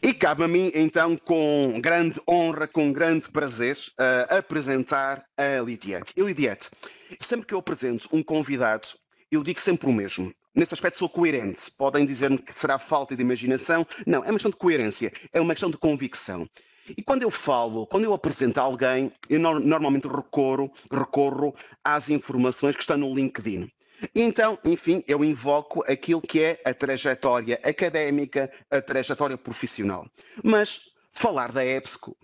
E cabe a mim, então, com grande honra, com grande prazer, apresentar a Lidiette. E Lidiette, sempre que eu apresento um convidado, eu digo sempre o mesmo. Nesse aspecto sou coerente. Podem dizer-me que será falta de imaginação. Não, é uma questão de coerência, é uma questão de convicção. E quando eu falo, quando eu apresento alguém, eu normalmente recorro às informações que estão no LinkedIn. E então, enfim, eu invoco aquilo que é a trajetória académica, a trajetória profissional. Mas falar da EBSCO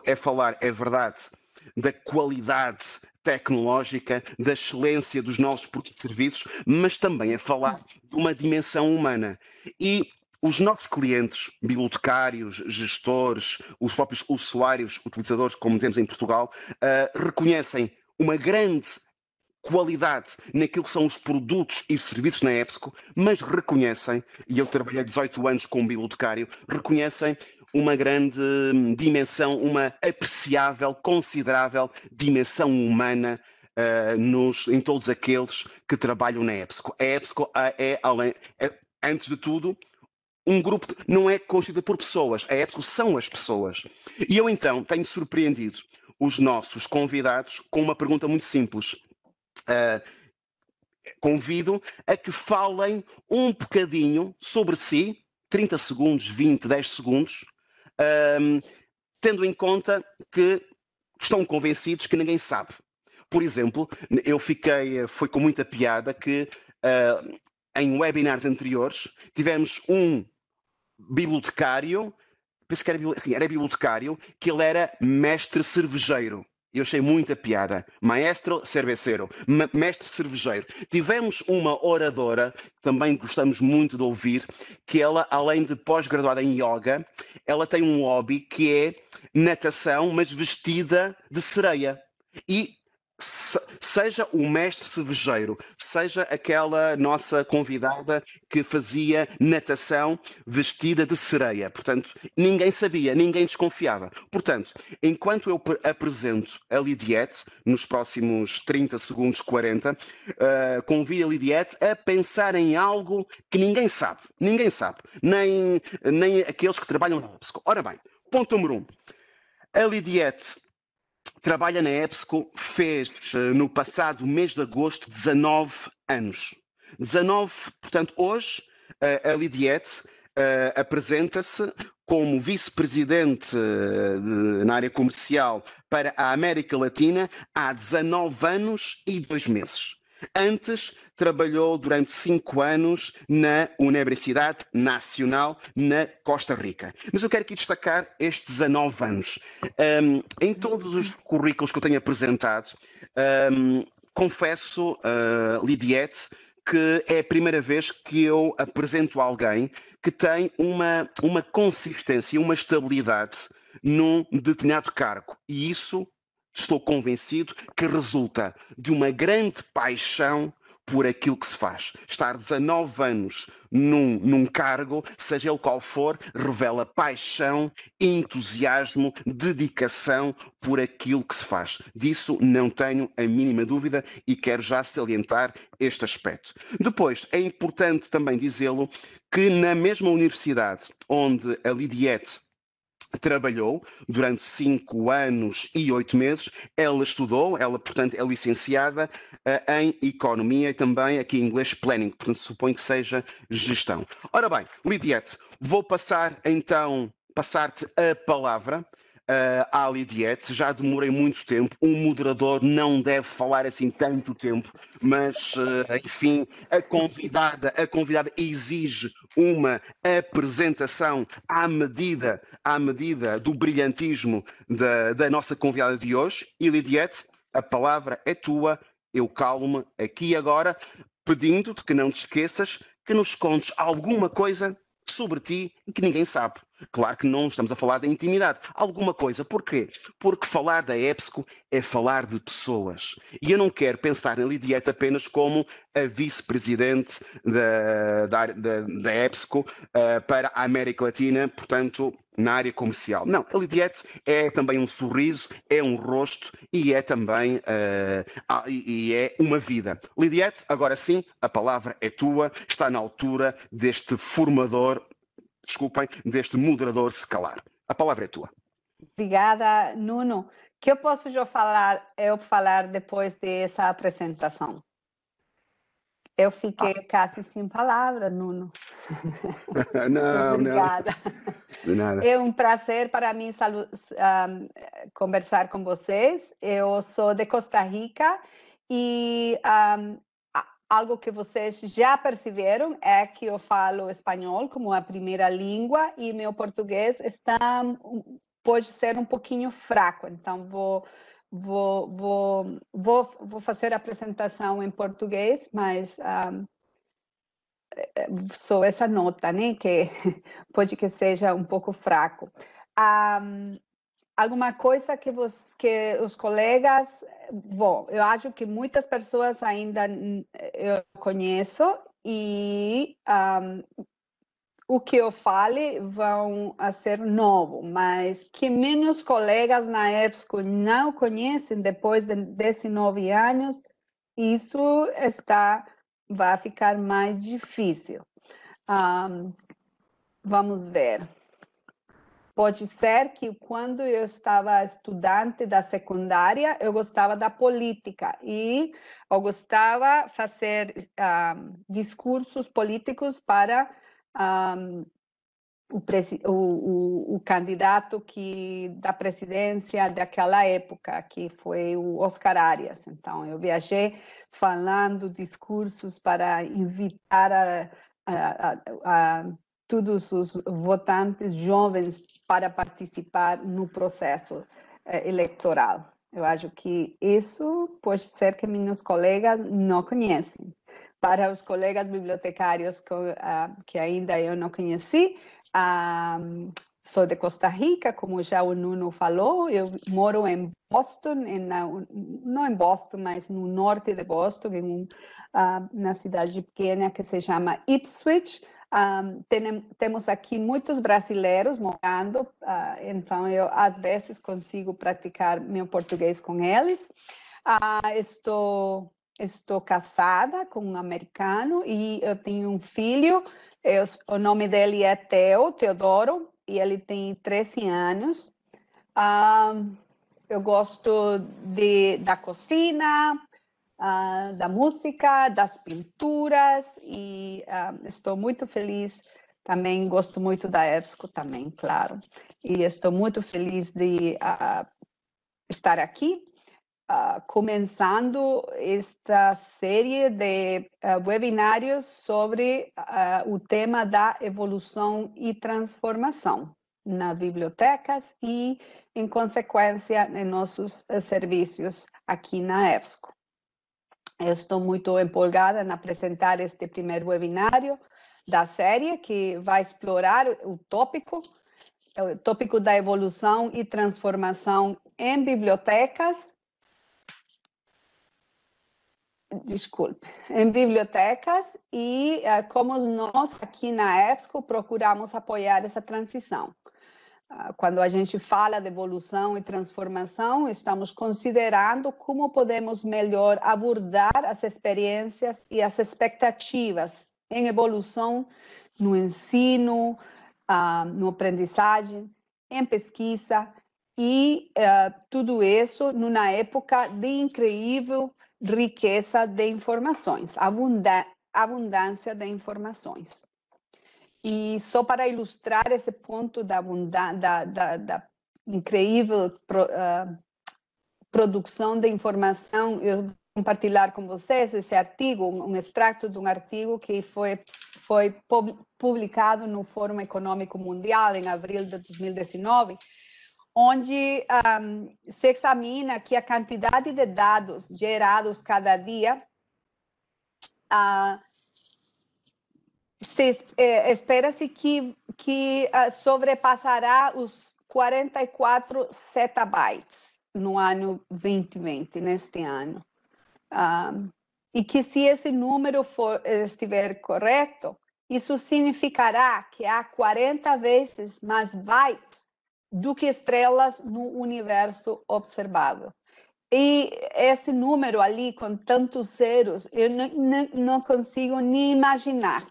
é falar, é verdade, da qualidade tecnológica, da excelência dos nossos produtos e serviços, mas também é falar de uma dimensão humana. E os nossos clientes, bibliotecários, gestores, os próprios usuários, utilizadores, como dizemos em Portugal, reconhecem uma grande qualidade naquilo que são os produtos e serviços na EBSCO, mas reconhecem, e eu trabalhei 18 anos como bibliotecário, reconhecem uma grande dimensão, uma apreciável, considerável dimensão humana em todos aqueles que trabalham na EBSCO. A EBSCO antes de tudo, um grupo não é constituído por pessoas, a EBSCO são as pessoas. E eu então tenho surpreendido os nossos convidados com uma pergunta muito simples. Convido a que falem um bocadinho sobre si, 30 segundos, 20, 10 segundos, tendo em conta que estão convencidos que ninguém sabe. Por exemplo, foi com muita piada que em webinars anteriores tivemos um bibliotecário, penso que era bibliotecário, que ele era mestre cervejeiro. Eu achei muita piada. Maestro cerveceiro, mestre cervejeiro. Tivemos uma oradora, que também gostamos muito de ouvir, que ela, além de pós-graduada em yoga, ela tem um hobby que é natação, mas vestida de sereia. E seja o mestre cervejeiro, seja aquela nossa convidada que fazia natação vestida de sereia. Portanto, ninguém sabia, ninguém desconfiava. Portanto, enquanto eu apresento a Lidiette, nos próximos 30 segundos, 40, convido a Lidiette a pensar em algo que ninguém sabe. Ninguém sabe. Nem aqueles que trabalham na EBSCO. Ora bem, ponto número 1. A Lidiette trabalha na EBSCO, fez no passado mês de agosto 19 anos. 19, portanto, hoje a Lidiette apresenta-se como vice-presidente na área comercial para a América Latina há 19 anos e 2 meses. Antes, trabalhou durante 5 anos na Universidade Nacional na Costa Rica. Mas eu quero aqui destacar estes 19 anos. Em todos os currículos que eu tenho apresentado, confesso, Lidiette, que é a primeira vez que eu apresento alguém que tem uma consistência, uma estabilidade num determinado cargo. E isso, estou convencido, que resulta de uma grande paixão por aquilo que se faz. Estar 19 anos num cargo, seja ele qual for, revela paixão, entusiasmo, dedicação por aquilo que se faz. Disso não tenho a mínima dúvida e quero já salientar este aspecto. Depois, é importante também dizê-lo que na mesma universidade onde a Lidiette trabalhou durante 5 anos e 8 meses, ela estudou, portanto, é licenciada em Economia e também aqui em inglês Planning, portanto, suponho que seja Gestão. Ora bem, Lidiette, vou passar-te a palavra à Lidiette. Já demorei muito tempo, um moderador não deve falar assim tanto tempo, mas, enfim, a convidada exige uma apresentação à medida do brilhantismo da nossa convidada de hoje. E Lidiette, a palavra é tua, eu calmo-me aqui agora, pedindo-te que não te esqueças que nos contes alguma coisa sobre ti que ninguém sabe. Claro que não estamos a falar da intimidade. Alguma coisa. Porquê? Porque falar da EBSCO é falar de pessoas. E eu não quero pensar na Lidiette apenas como a vice-presidente da EBSCO para a América Latina, portanto, na área comercial. Não, a Lidiette é também um sorriso, é um rosto e é também e é uma vida. Lidiette, agora sim, a palavra é tua, está na altura deste formador desculpem, deste moderador se calar. A palavra é tua. Obrigada, Nuno. O que eu posso falar depois dessa apresentação? Eu fiquei quase sem palavras, Nuno. Não, obrigada. De nada. É um prazer para mim conversar com vocês. Eu sou de Costa Rica e algo que vocês já perceberam é que eu falo espanhol como a primeira língua e meu português pode ser um pouquinho fraco. Então vou fazer a apresentação em português, mas só essa nota, né, que pode que seja um pouco fraco. Alguma coisa que os colegas... Bom, eu acho que muitas pessoas ainda eu conheço e o que eu fale vão ser novo, mas que meus colegas na EBSCO não conhecem depois de 19 anos, isso vai ficar mais difícil. Vamos ver. Pode ser que quando eu estava estudante da secundária, eu gostava da política e eu gostava de fazer discursos políticos para o candidato da presidência daquela época, que foi o Oscar Arias. Então, eu viajei falando discursos para invitar todos os votantes jovens para participar no processo eleitoral. Eu acho que isso pode ser que meus colegas não conhecem. Para os colegas bibliotecários que ainda eu não conheci, sou de Costa Rica, como já o Nuno falou, eu moro em Boston, não em Boston, mas no norte de Boston, na cidade pequena que se chama Ipswich. Temos aqui muitos brasileiros morando, então eu às vezes consigo praticar meu português com eles. Estou casada com um americano e eu tenho um filho, o nome dele é Teodoro, e ele tem 13 anos. Eu gosto da cozinha, da música, das pinturas e estou muito feliz. Também gosto muito da EBSCO também, claro. E estou muito feliz de estar aqui, começando esta série de webinários sobre o tema da evolução e transformação nas bibliotecas e, em consequência, em nossos serviços aqui na EBSCO. Eu estou muito empolgada em apresentar este primeiro webinário da série, que vai explorar o tópico da evolução e transformação em bibliotecas. Em bibliotecas e como nós aqui na EBSCO procuramos apoiar essa transição. Quando a gente fala de evolução e transformação, estamos considerando como podemos melhor abordar as experiências e as expectativas em evolução no ensino, no aprendizagem, em pesquisa e tudo isso numa época de incrível riqueza de informações, abundância de informações. E só para ilustrar esse ponto da incrível produção de informação, eu vou compartilhar com vocês esse artigo, um extrato de um artigo que foi publicado no Fórum Econômico Mundial em abril de 2019, onde se examina que a quantidade de dados gerados cada dia espera-se que sobrepassará os 44 zettabytes no ano 2020, neste ano. E que se esse número estiver correto, isso significará que há 40 vezes mais bytes do que estrelas no universo observável. E esse número ali, com tantos zeros, eu não consigo nem imaginar.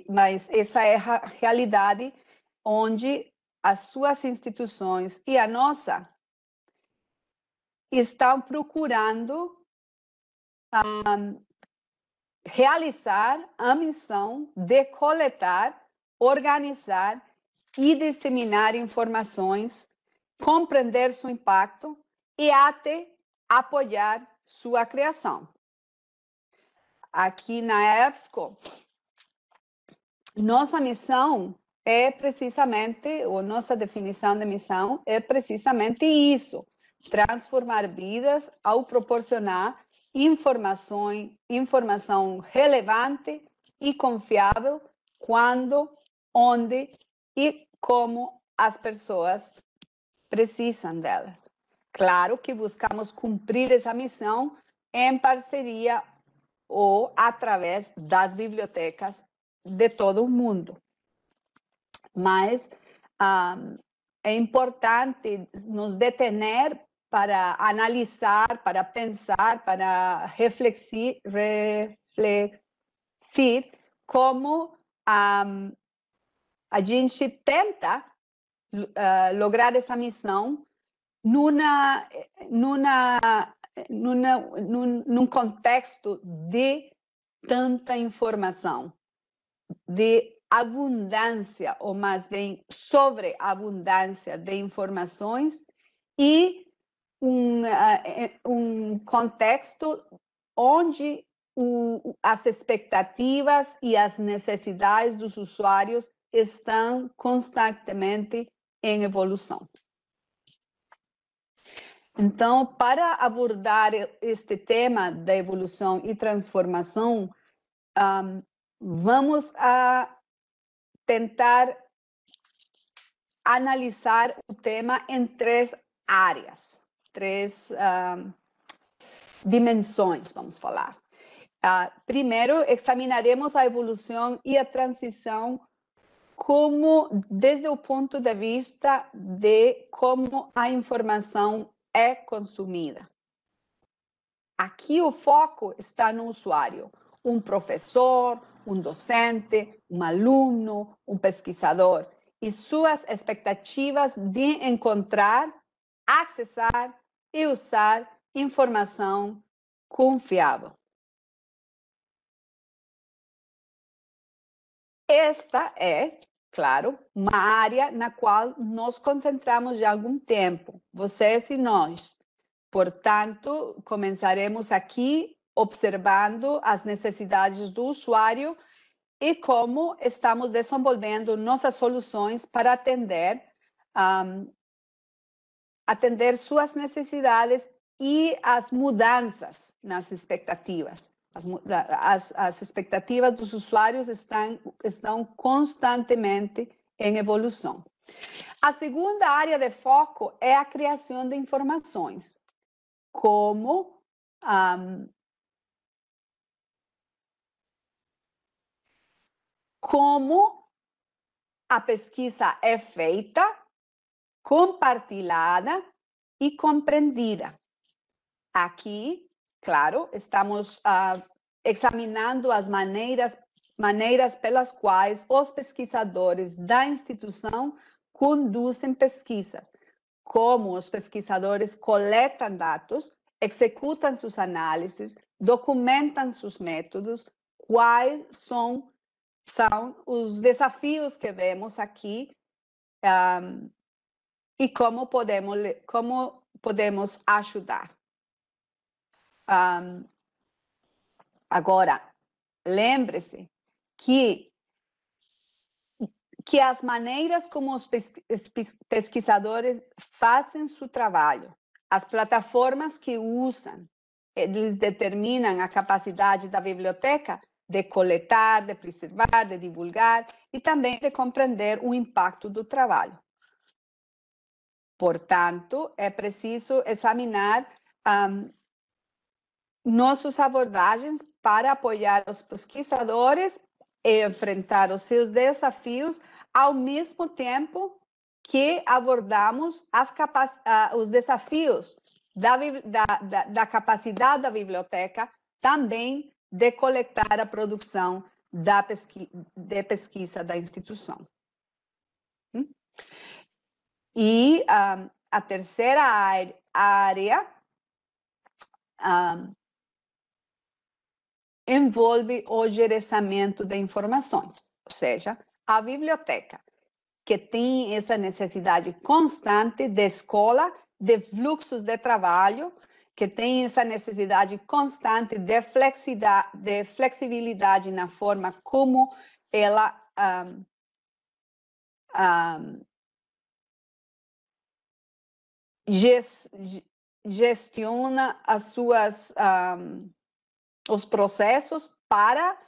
Mas essa é a realidade onde as suas instituições e a nossa estão procurando realizar a missão de coletar, organizar e disseminar informações, compreender seu impacto e até apoiar sua criação. Aqui na EBSCO, nossa missão é precisamente, ou nossa definição de missão é precisamente isso: transformar vidas ao proporcionar informação relevante e confiável quando, onde e como as pessoas precisam delas. Claro que buscamos cumprir essa missão em parceria ou através das bibliotecas de todo o mundo. Mas é importante nos detener para analisar, para pensar, para refletir como a gente tenta lograr essa missão num contexto de tanta informação, de abundância, ou mais bem, sobreabundância de informações e um contexto onde as expectativas e as necessidades dos usuários estão constantemente em evolução. Então, para abordar este tema da evolução e transformação, vamos tentar analisar o tema em 3 áreas, 3 dimensões, vamos falar. Primeiro, examinaremos a evolução e a transição desde o ponto de vista de como a informação é consumida. Aqui o foco está no usuário, um professor, um docente, um aluno, um pesquisador e suas expectativas de encontrar, acessar e usar informação confiável. Esta é, claro, uma área na qual nos concentramos já há algum tempo, vocês e nós. Portanto, começaremos aqui observando as necessidades do usuário e como estamos desenvolvendo nossas soluções para atender suas necessidades e as mudanças nas expectativas. As expectativas dos usuários estão constantemente em evolução. A segunda área de foco é a criação de informações. Como a pesquisa é feita, compartilhada e compreendida. Aqui, claro, estamos examinando as maneiras pelas quais os pesquisadores da instituição conduzem pesquisas, como os pesquisadores coletam dados, executam suas análises, documentam seus métodos, quais são os desafios que vemos aqui e como podemos ajudar. Agora, lembre-se que as maneiras como os pesquisadores fazem seu trabalho, as plataformas que usam, eles determinam a capacidade da biblioteca de coletar, de preservar, de divulgar e também de compreender o impacto do trabalho. Portanto, é preciso examinar nossas abordagens para apoiar os pesquisadores e enfrentar os seus desafios, ao mesmo tempo que abordamos os desafios da capacidade da biblioteca também de coletar a produção de pesquisa da instituição. E a terceira área envolve o gerenciamento de informações, ou seja, a biblioteca, que tem essa necessidade constante de escola, de fluxos de trabalho, que tem essa necessidade constante de flexibilidade na forma como ela gestiona os processos para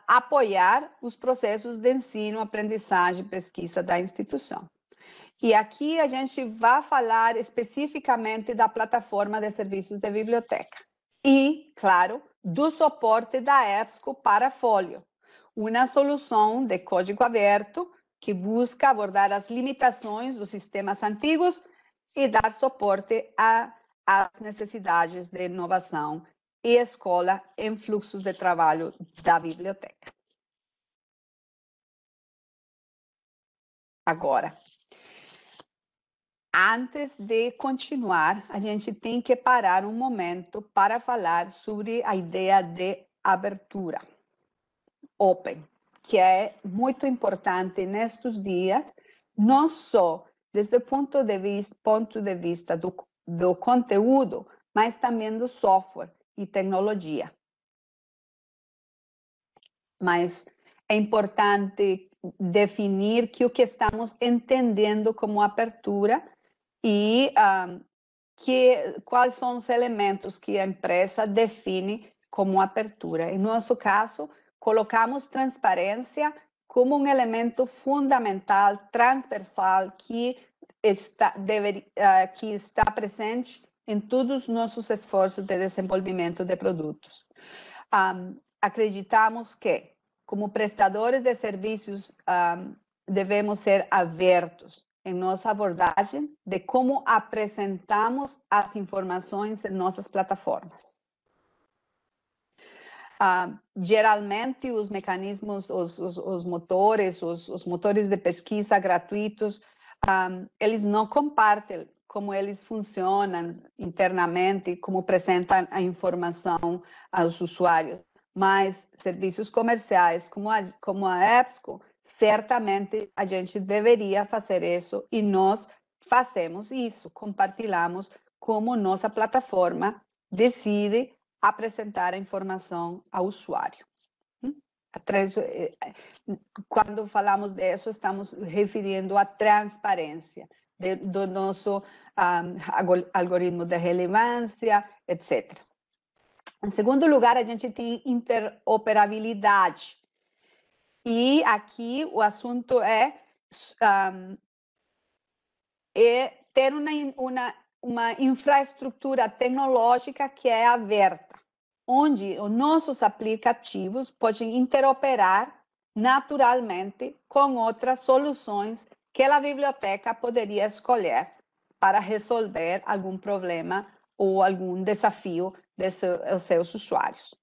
apoiar os processos de ensino, aprendizagem, pesquisa da instituição. E aqui a gente vai falar especificamente da plataforma de serviços de biblioteca. E, claro, do suporte da EBSCO para Folio, uma solução de código aberto que busca abordar as limitações dos sistemas antigos e dar suporte às necessidades de inovação e escola em fluxos de trabalho da biblioteca. Agora, antes de continuar, a gente tem que parar um momento para falar sobre a ideia de abertura, open, que é muito importante nestes dias, não só desde o ponto de vista do conteúdo, mas também do software e tecnologia. Mas é importante definir o que estamos entendendo como abertura e quais são os elementos que a empresa define como abertura. Em nosso caso, colocamos transparência como um elemento fundamental, transversal, que está presente em todos os nossos esforços de desenvolvimento de produtos. Acreditamos que, como prestadores de serviços, devemos ser abertos em nossa abordagem de como apresentamos as informações em nossas plataformas. Geralmente, os mecanismos, os motores de pesquisa gratuitos, eles não compartilham como eles funcionam internamente, como apresentam a informação aos usuários. Mas serviços comerciais como a EBSCO, certamente a gente deveria fazer isso e nós fazemos isso, compartilhamos como nossa plataforma decide apresentar a informação ao usuário. Quando falamos disso, estamos referindo à transparência do nosso algoritmo de relevância, etc. Em segundo lugar, a gente tem interoperabilidade. E aqui o assunto é ter uma infraestrutura tecnológica que é aberta, onde os nossos aplicativos podem interoperar naturalmente com outras soluções que a biblioteca poderia escolher para resolver algum problema ou algum desafio dos seus usuários.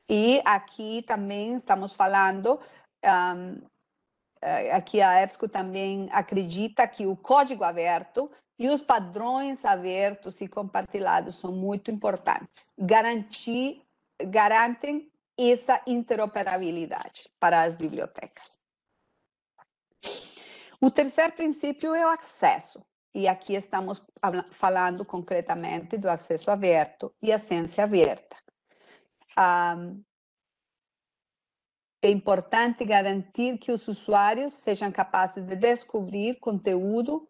E aqui também estamos falando, aqui a EBSCO também acredita que o código aberto e os padrões abertos e compartilhados são muito importantes. Garantem essa interoperabilidade para as bibliotecas. O terceiro princípio é o acesso. E aqui estamos falando concretamente do acesso aberto e a ciência aberta. É importante garantir que os usuários sejam capazes de descobrir conteúdo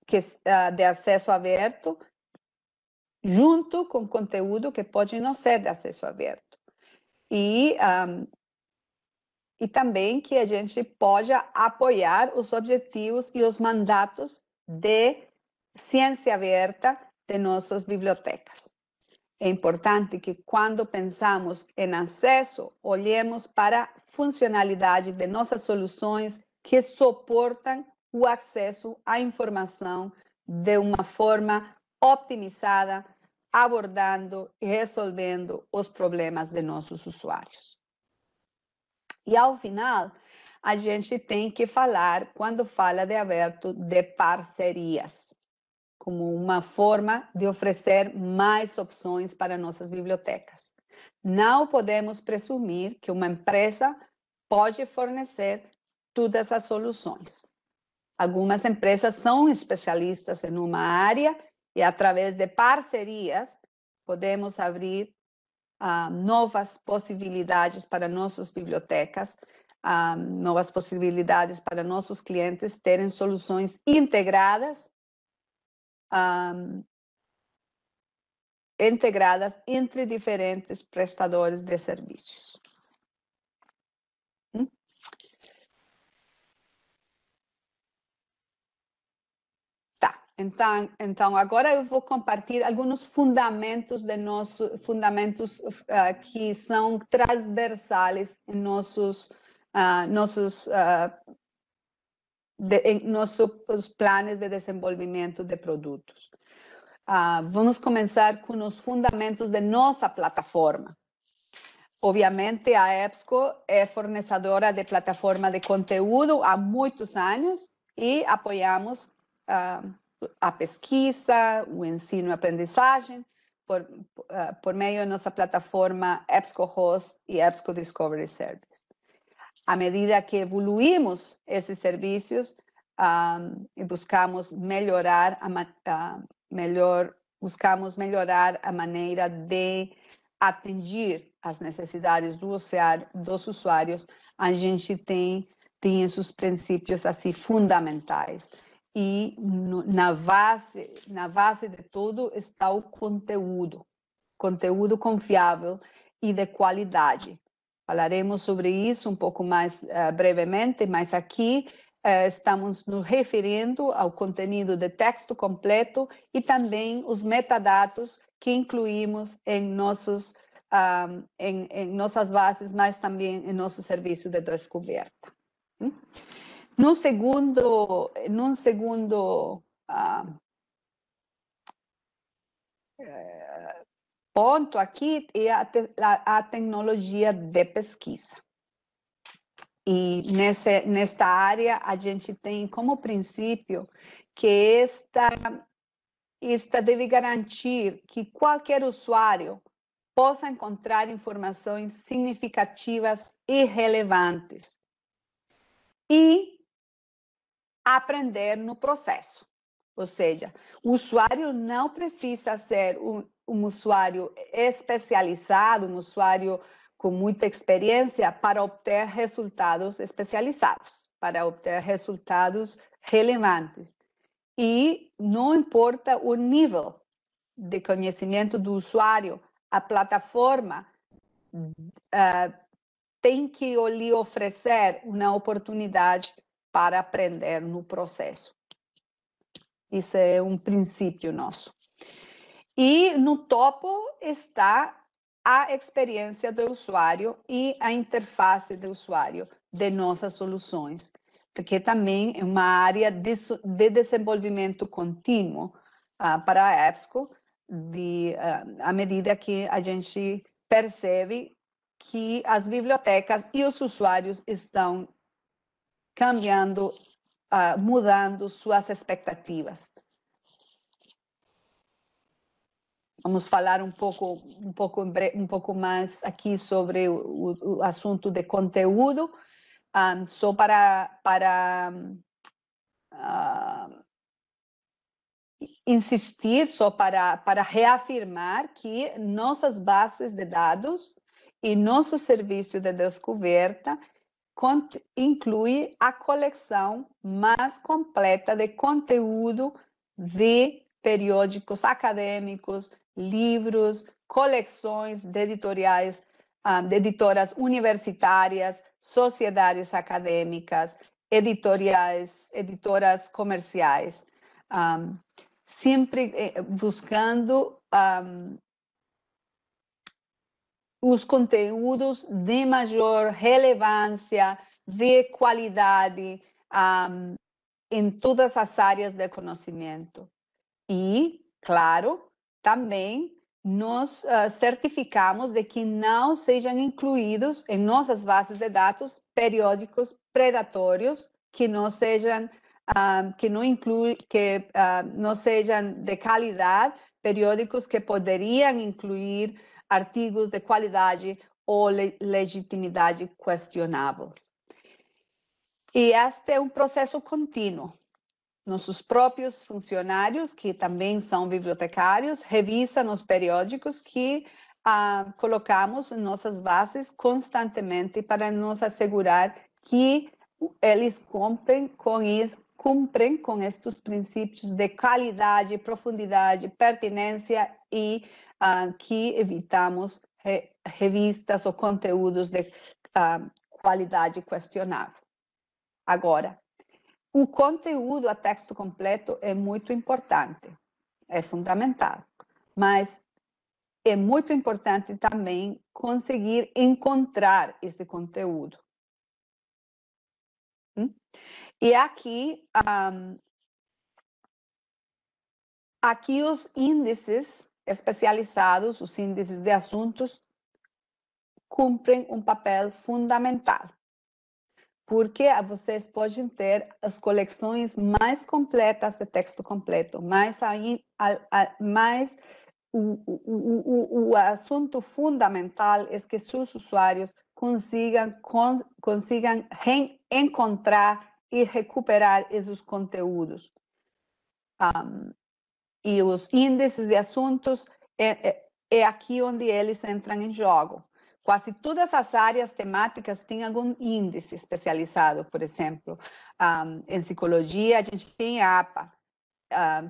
de acesso aberto junto com conteúdo que pode não ser de acesso aberto. E também que a gente pode apoiar os objetivos e os mandatos de ciência aberta de nossas bibliotecas. É importante que, quando pensamos em acesso, olhemos para a funcionalidade de nossas soluções que suportam o acesso à informação de uma forma optimizada, abordando e resolvendo os problemas de nossos usuários. E ao final, a gente tem que falar, quando fala de aberto, de parcerias, como uma forma de oferecer mais opções para nossas bibliotecas. Não podemos presumir que uma empresa pode fornecer todas as soluções. Algumas empresas são especialistas em uma área e, através de parcerias, podemos abrir novas possibilidades para nossas bibliotecas, novas possibilidades para nossos clientes terem soluções integradas, entre diferentes prestadores de serviços. Tá, então agora eu vou compartilhar alguns fundamentos que são transversais em nossos planos de desenvolvimento de produtos. Vamos começar com os fundamentos de nossa plataforma. Obviamente, a EBSCO é fornecedora de plataforma de conteúdo há muitos anos e apoiamos a pesquisa, o ensino e aprendizagem por meio da nossa plataforma EBSCO Host e EBSCO Discovery Service. À medida que evoluímos esses serviços e buscamos melhorar a maneira de atender as necessidades dos usuários, a gente tem esses princípios assim fundamentais. E na base de tudo está o conteúdo confiável e de qualidade. Falaremos sobre isso um pouco mais brevemente, mas aqui estamos nos referindo ao conteúdo de texto completo e também os metadados que incluímos em nossas bases, mas também em nosso serviço de descoberta. Num segundo ponto aqui é a tecnologia de pesquisa. E nesta área, a gente tem como princípio que esta deve garantir que qualquer usuário possa encontrar informações significativas e relevantes e aprender no processo. Ou seja, o usuário não precisa ser um usuário especializado, um usuário com muita experiência para obter resultados especializados, para obter resultados relevantes. E não importa o nível de conhecimento do usuário, a plataforma tem que lhe oferecer uma oportunidade para aprender no processo. Isso é um princípio nosso. E no topo está a experiência do usuário e a interface do usuário de nossas soluções, que também é uma área de desenvolvimento contínuo para a EBSCO, à medida que a gente percebe que as bibliotecas e os usuários estão cambiando, mudando suas expectativas. Vamos falar um pouco mais aqui sobre o assunto de conteúdo, só para insistir, só para reafirmar que nossas bases de dados e nosso serviço de descoberta inclui a coleção mais completa de conteúdo de periódicos acadêmicos, livros, coleções de editoriais, de editoras universitárias, sociedades acadêmicas, editoras comerciais, sempre buscando os conteúdos de maior relevância, de qualidade, em todas as áreas de conhecimento. E, claro, também nós certificamos de que não sejam incluídos em nossas bases de dados periódicos predatórios que não sejam não sejam de qualidade, periódicos que poderiam incluir artigos de qualidade ou legitimidade questionáveis. E este é um processo contínuo. Nossos próprios funcionários, que também são bibliotecários, revisam os periódicos que colocamos em nossas bases constantemente para nos assegurar que eles cumprem com estes princípios de qualidade, profundidade, pertinência e que evitamos revistas ou conteúdos de qualidade questionável. Agora, o conteúdo a texto completo é muito importante, é fundamental, mas é muito importante também conseguir encontrar esse conteúdo. E aqui, aqui os índices especializados, os índices de assuntos, cumprem um papel fundamental. Porque vocês podem ter as coleções mais completas de texto completo, mas o assunto fundamental é que seus usuários consigam encontrar e recuperar esses conteúdos. E os índices de assuntos é aqui onde eles entram em jogo. Quase todas as áreas temáticas têm algum índice especializado, por exemplo, em psicologia a gente tem APA,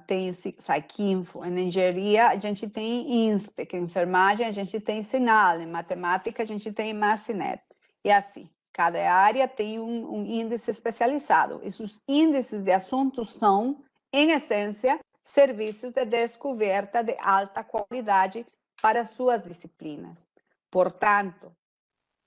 tem Psycinfo, em engenharia a gente tem INSPEC, em enfermagem a gente tem Sinal, em matemática a gente tem Massinet, e assim, cada área tem um índice especializado. Esses índices de assuntos são, em essência, serviços de descoberta de alta qualidade para suas disciplinas. Portanto,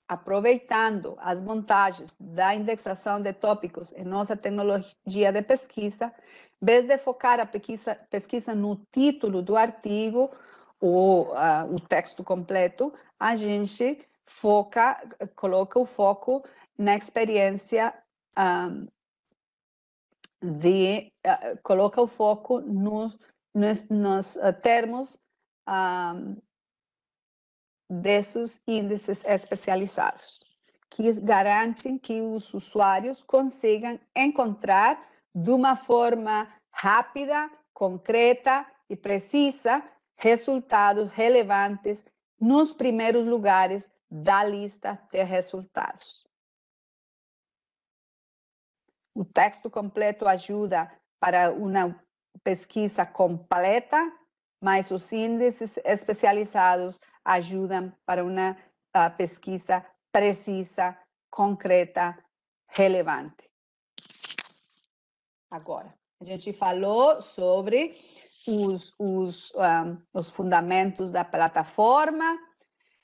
aproveitando as vantagens da indexação de tópicos em nossa tecnologia de pesquisa, em vez de focar a pesquisa no título do artigo ou o texto completo, a gente coloca o foco na experiência, coloca o foco nos termos desses índices especializados, que garantem que os usuários consigam encontrar de uma forma rápida, concreta e precisa resultados relevantes nos primeiros lugares da lista de resultados. O texto completo ajuda para uma pesquisa completa, mas os índices especializados ajudam para uma pesquisa precisa, concreta, relevante. Agora, a gente falou sobre os fundamentos da plataforma.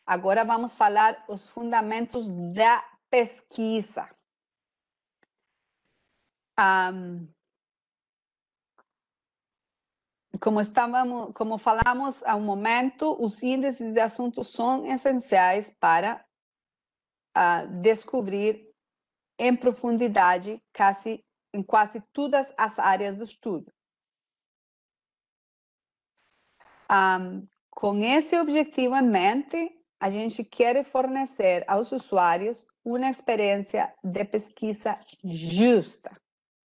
Agora vamos falar os fundamentos da pesquisa. Como falamos há um momento, os índices de assuntos são essenciais para descobrir em profundidade em quase todas as áreas do estudo. Com esse objetivo em mente, a gente quer fornecer aos usuários uma experiência de pesquisa justa.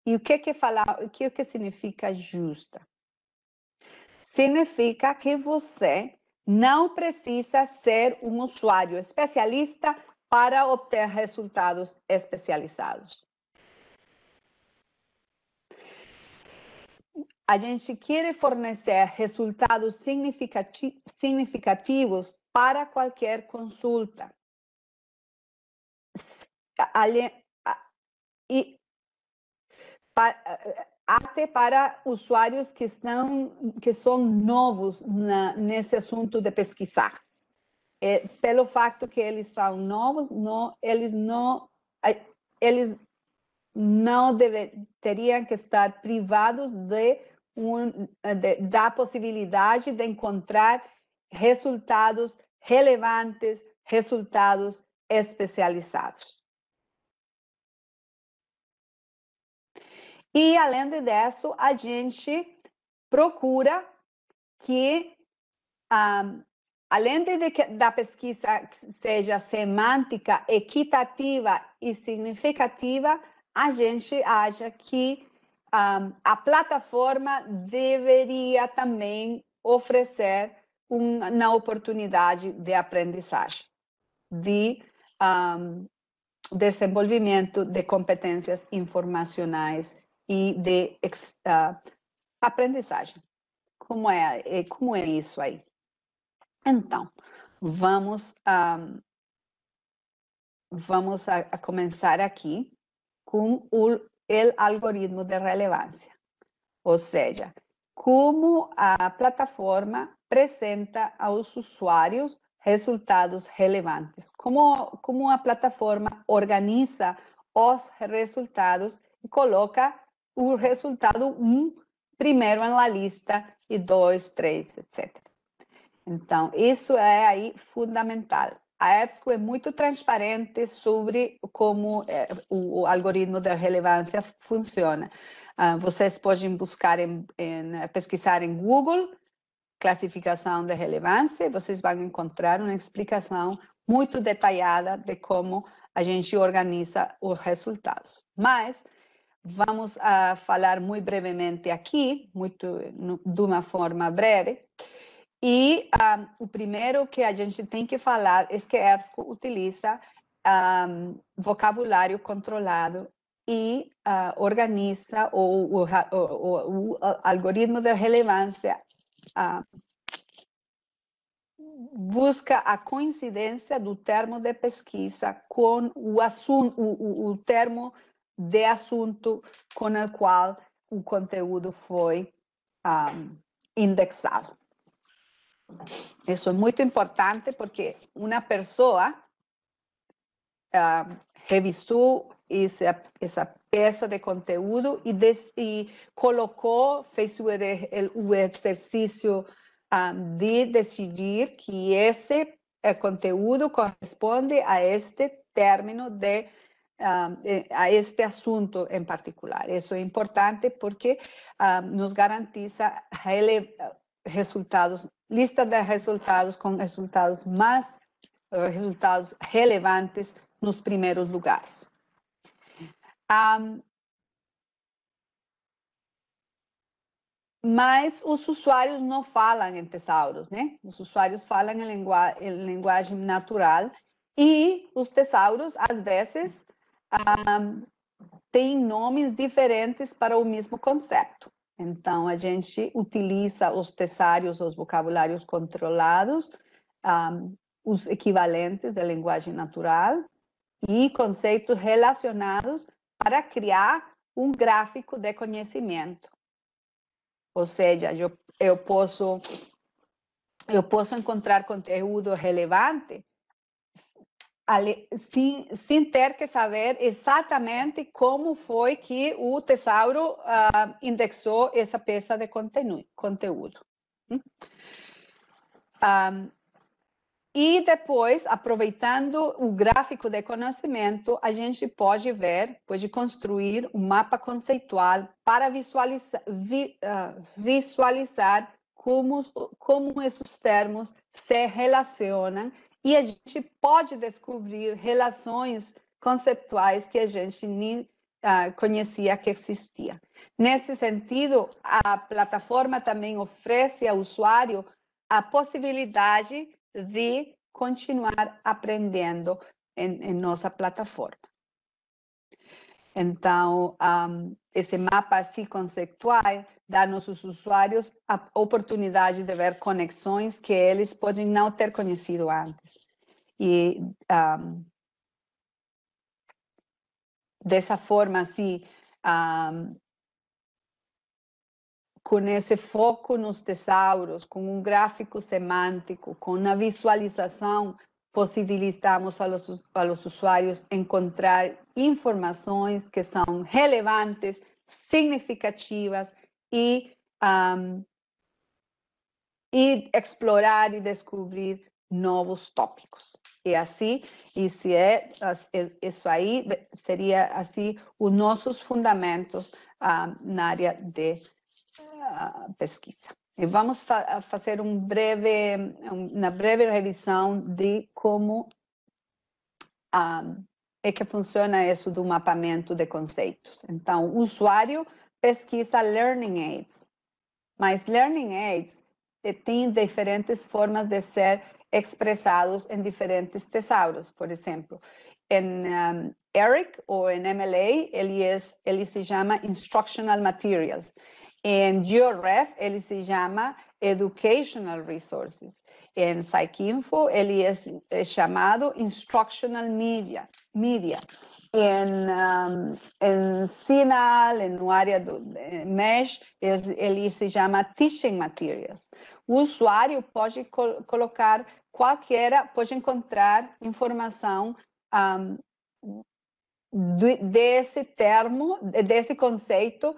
E o que significa justa? Significa que você não precisa ser um usuário especialista para obter resultados especializados. A gente quer fornecer resultados significativos para qualquer consulta. Até para usuários que são novos nesse assunto de pesquisar. Pelo fato que eles são novos, eles não teriam que estar privados da possibilidade de encontrar resultados relevantes, resultados especializados. E, além disso, a gente procura que, além da pesquisa seja semântica, equitativa e significativa, a gente acha que a plataforma deveria também oferecer uma oportunidade de aprendizagem, de desenvolvimento de competências informacionais e de aprendizagem. Como é isso aí? Então, vamos a começar aqui com o algoritmo de relevância, ou seja, como a plataforma apresenta aos usuários resultados relevantes, como a plataforma organiza os resultados e coloca o resultado 1 primeiro na lista e 2, 3, etc. Então, isso é aí fundamental. A EBSCO é muito transparente sobre como o algoritmo de relevância funciona. Vocês podem buscar pesquisar em Google, classificação de relevância, e vocês vão encontrar uma explicação muito detalhada de como a gente organiza os resultados. Mas vamos falar muito brevemente aqui, de uma forma breve. E o primeiro que a gente tem que falar é que a EBSCO utiliza vocabulário controlado e organiza o algoritmo de relevância, busca a coincidência do termo de pesquisa com o termo de assunto com o qual o conteúdo foi indexado. Isso é muito importante porque uma pessoa revisou essa peça de conteúdo e colocou, fez o exercício de decidir que esse conteúdo corresponde a este término a este assunto em particular. Isso é importante porque nos garantiza resultados, lista de resultados com resultados relevantes nos primeiros lugares. Mas os usuários não falam em tesauros, né? Os usuários falam em linguagem natural e os tesauros, às vezes, têm nomes diferentes para o mesmo conceito. Então, a gente utiliza os tesários, os vocabulários controlados, os equivalentes da linguagem natural e conceitos relacionados para criar um gráfico de conhecimento. Ou seja, eu posso encontrar conteúdo relevante sem ter que saber exatamente como foi que o tesauro indexou essa peça de conteúdo. E depois, aproveitando o gráfico de conhecimento, a gente pode construir um mapa conceitual para visualizar como esses termos se relacionam, e a gente pode descobrir relações conceituais que a gente nem conhecia que existia. Nesse sentido, a plataforma também oferece ao usuário a possibilidade de continuar aprendendo em nossa plataforma. Então, esse mapa assim conceitual dá a nossos usuários a oportunidade de ver conexões que eles podem não ter conhecido antes. E dessa forma, assim, com esse foco nos tesauros, com um gráfico semântico, com uma visualização, possibilitamos aos usuários encontrar informações que são relevantes, significativas e e explorar e descobrir novos tópicos. E assim, isso aí seria assim os nossos fundamentos na área de pesquisa. E vamos fazer uma breve revisão de como é que funciona isso do mapeamento de conceitos. Então, o usuário pesquisa Learning Aids, mas Learning Aids tem diferentes formas de ser expressados em diferentes tesauros. Por exemplo, em ERIC ou em MLA, ele se chama Instructional Materials. Em GeoRef, ele se chama Educational Resources. Em PsycInfo, ele é chamado Instructional Media. Em CINAHL, no área do MESH, ele se chama Teaching Materials. O usuário pode colocar pode encontrar informação desse termo, desse conceito,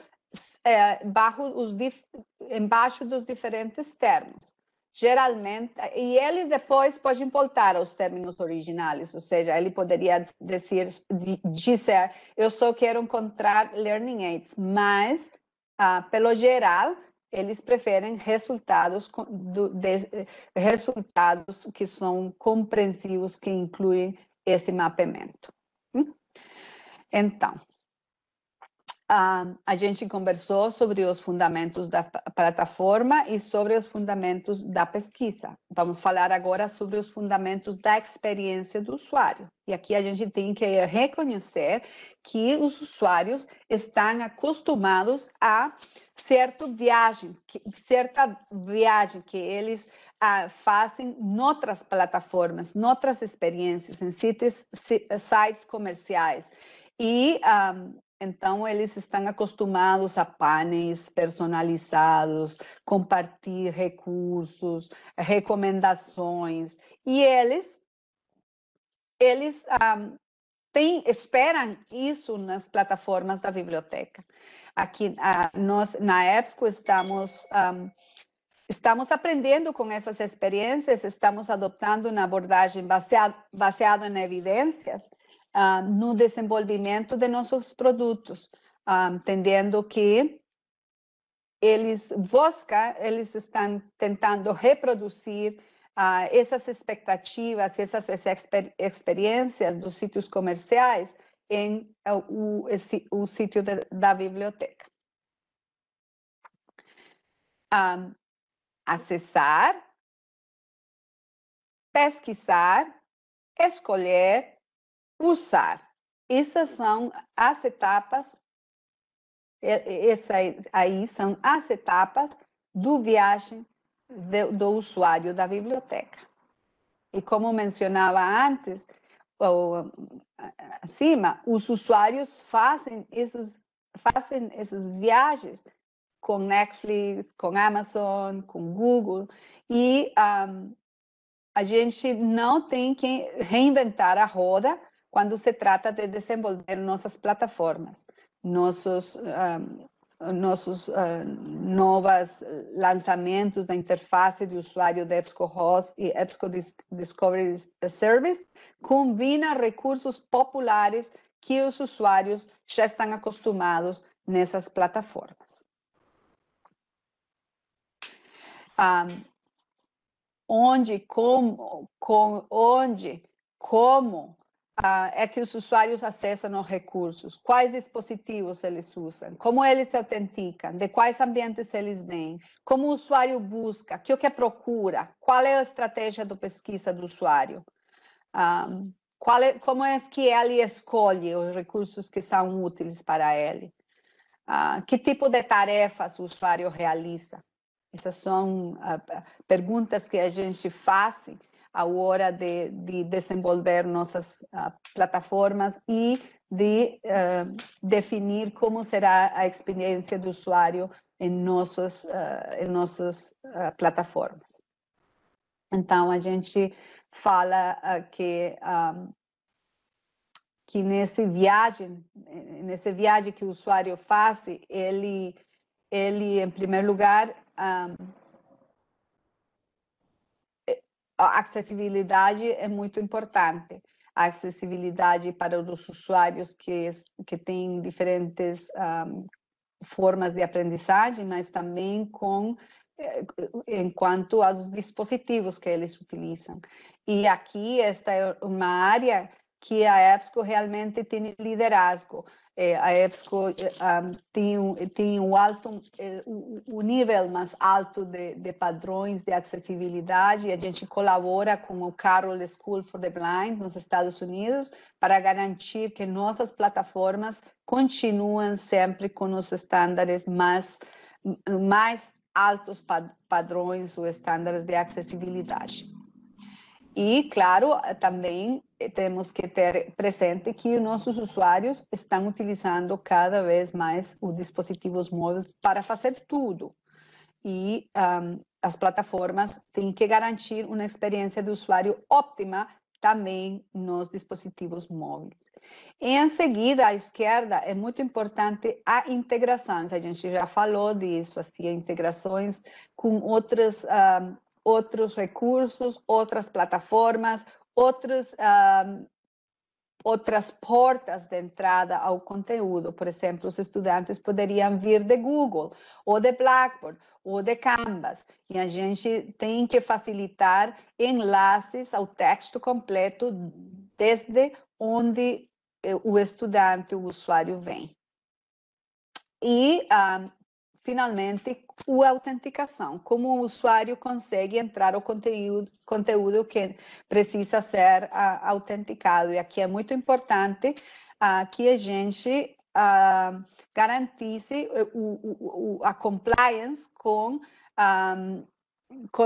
embaixo dos diferentes termos. Geralmente, e ele depois pode voltar aos termos originais, ou seja, ele poderia dizer, eu só quero encontrar Learning Aids, mas, pelo geral, eles preferem resultados que são compreensivos, que incluem esse mapeamento. Então, a gente conversou sobre os fundamentos da plataforma e sobre os fundamentos da pesquisa. Vamos falar agora sobre os fundamentos da experiência do usuário. E aqui a gente tem que reconhecer que os usuários estão acostumados a certa viagem que eles fazem em outras plataformas, em outras experiências, em sites comerciais. E então, eles estão acostumados a painéis personalizados, compartilhar recursos, recomendações. E eles esperam isso nas plataformas da biblioteca. Aqui, nós, na EBSCO, estamos aprendendo com essas experiências, estamos adotando uma abordagem baseada em evidências, no desenvolvimento de nossos produtos, entendendo que eles estão tentando reproduzir essas expectativas, essas experiências dos sítios comerciais em o sítio da biblioteca. Acessar, pesquisar, escolher, usar. Essas são as etapas, aí são as etapas do viagem do usuário da biblioteca. E como mencionava antes, acima, os usuários fazem essas viagens com Netflix, com Amazon, com Google, e a gente não tem que reinventar a roda quando se trata de desenvolver nossas plataformas, nossos novos lançamentos da interface de usuário da EBSCOhost e EBSCO Discovery Service, combina recursos populares que os usuários já estão acostumados nessas plataformas. Como é que os usuários acessam os recursos, quais dispositivos eles usam, como eles se autenticam, de quais ambientes eles vêm, como o usuário busca, o que procura, qual é a estratégia de pesquisa do usuário, como é que ele escolhe os recursos que são úteis para ele, que tipo de tarefas o usuário realiza. Essas são perguntas que a gente faz à hora de desenvolver nossas plataformas e de definir como será a experiência do usuário em nossas plataformas. Então, a gente fala que nessa viagem que o usuário faz, ele em primeiro lugar, a acessibilidade é muito importante. A acessibilidade para os usuários que têm diferentes formas de aprendizagem, mas também enquanto aos dispositivos que eles utilizam. E aqui esta é uma área que a EBSCO realmente tem liderazgo. A EBSCO tem o nível mais alto de padrões de acessibilidade. A gente colabora com o Carroll School for the Blind nos Estados Unidos para garantir que nossas plataformas continuem sempre com os estándares mais altos padrões ou estándares de acessibilidade. E, claro, também temos que ter presente que nossos usuários estão utilizando cada vez mais os dispositivos móveis para fazer tudo. E as plataformas têm que garantir uma experiência de usuário óptima também nos dispositivos móveis. Em seguida, à esquerda, é muito importante a integração. A gente já falou disso, assim, integrações com outros recursos, outras plataformas, outras portas de entrada ao conteúdo. Por exemplo, os estudantes poderiam vir de Google, ou de Blackboard, ou de Canvas. E a gente tem que facilitar enlaces ao texto completo desde onde o estudante, o usuário vem. E, finalmente, a autenticação. Como o usuário consegue entrar ao conteúdo que precisa ser autenticado. E aqui é muito importante que a gente garantisse a compliance com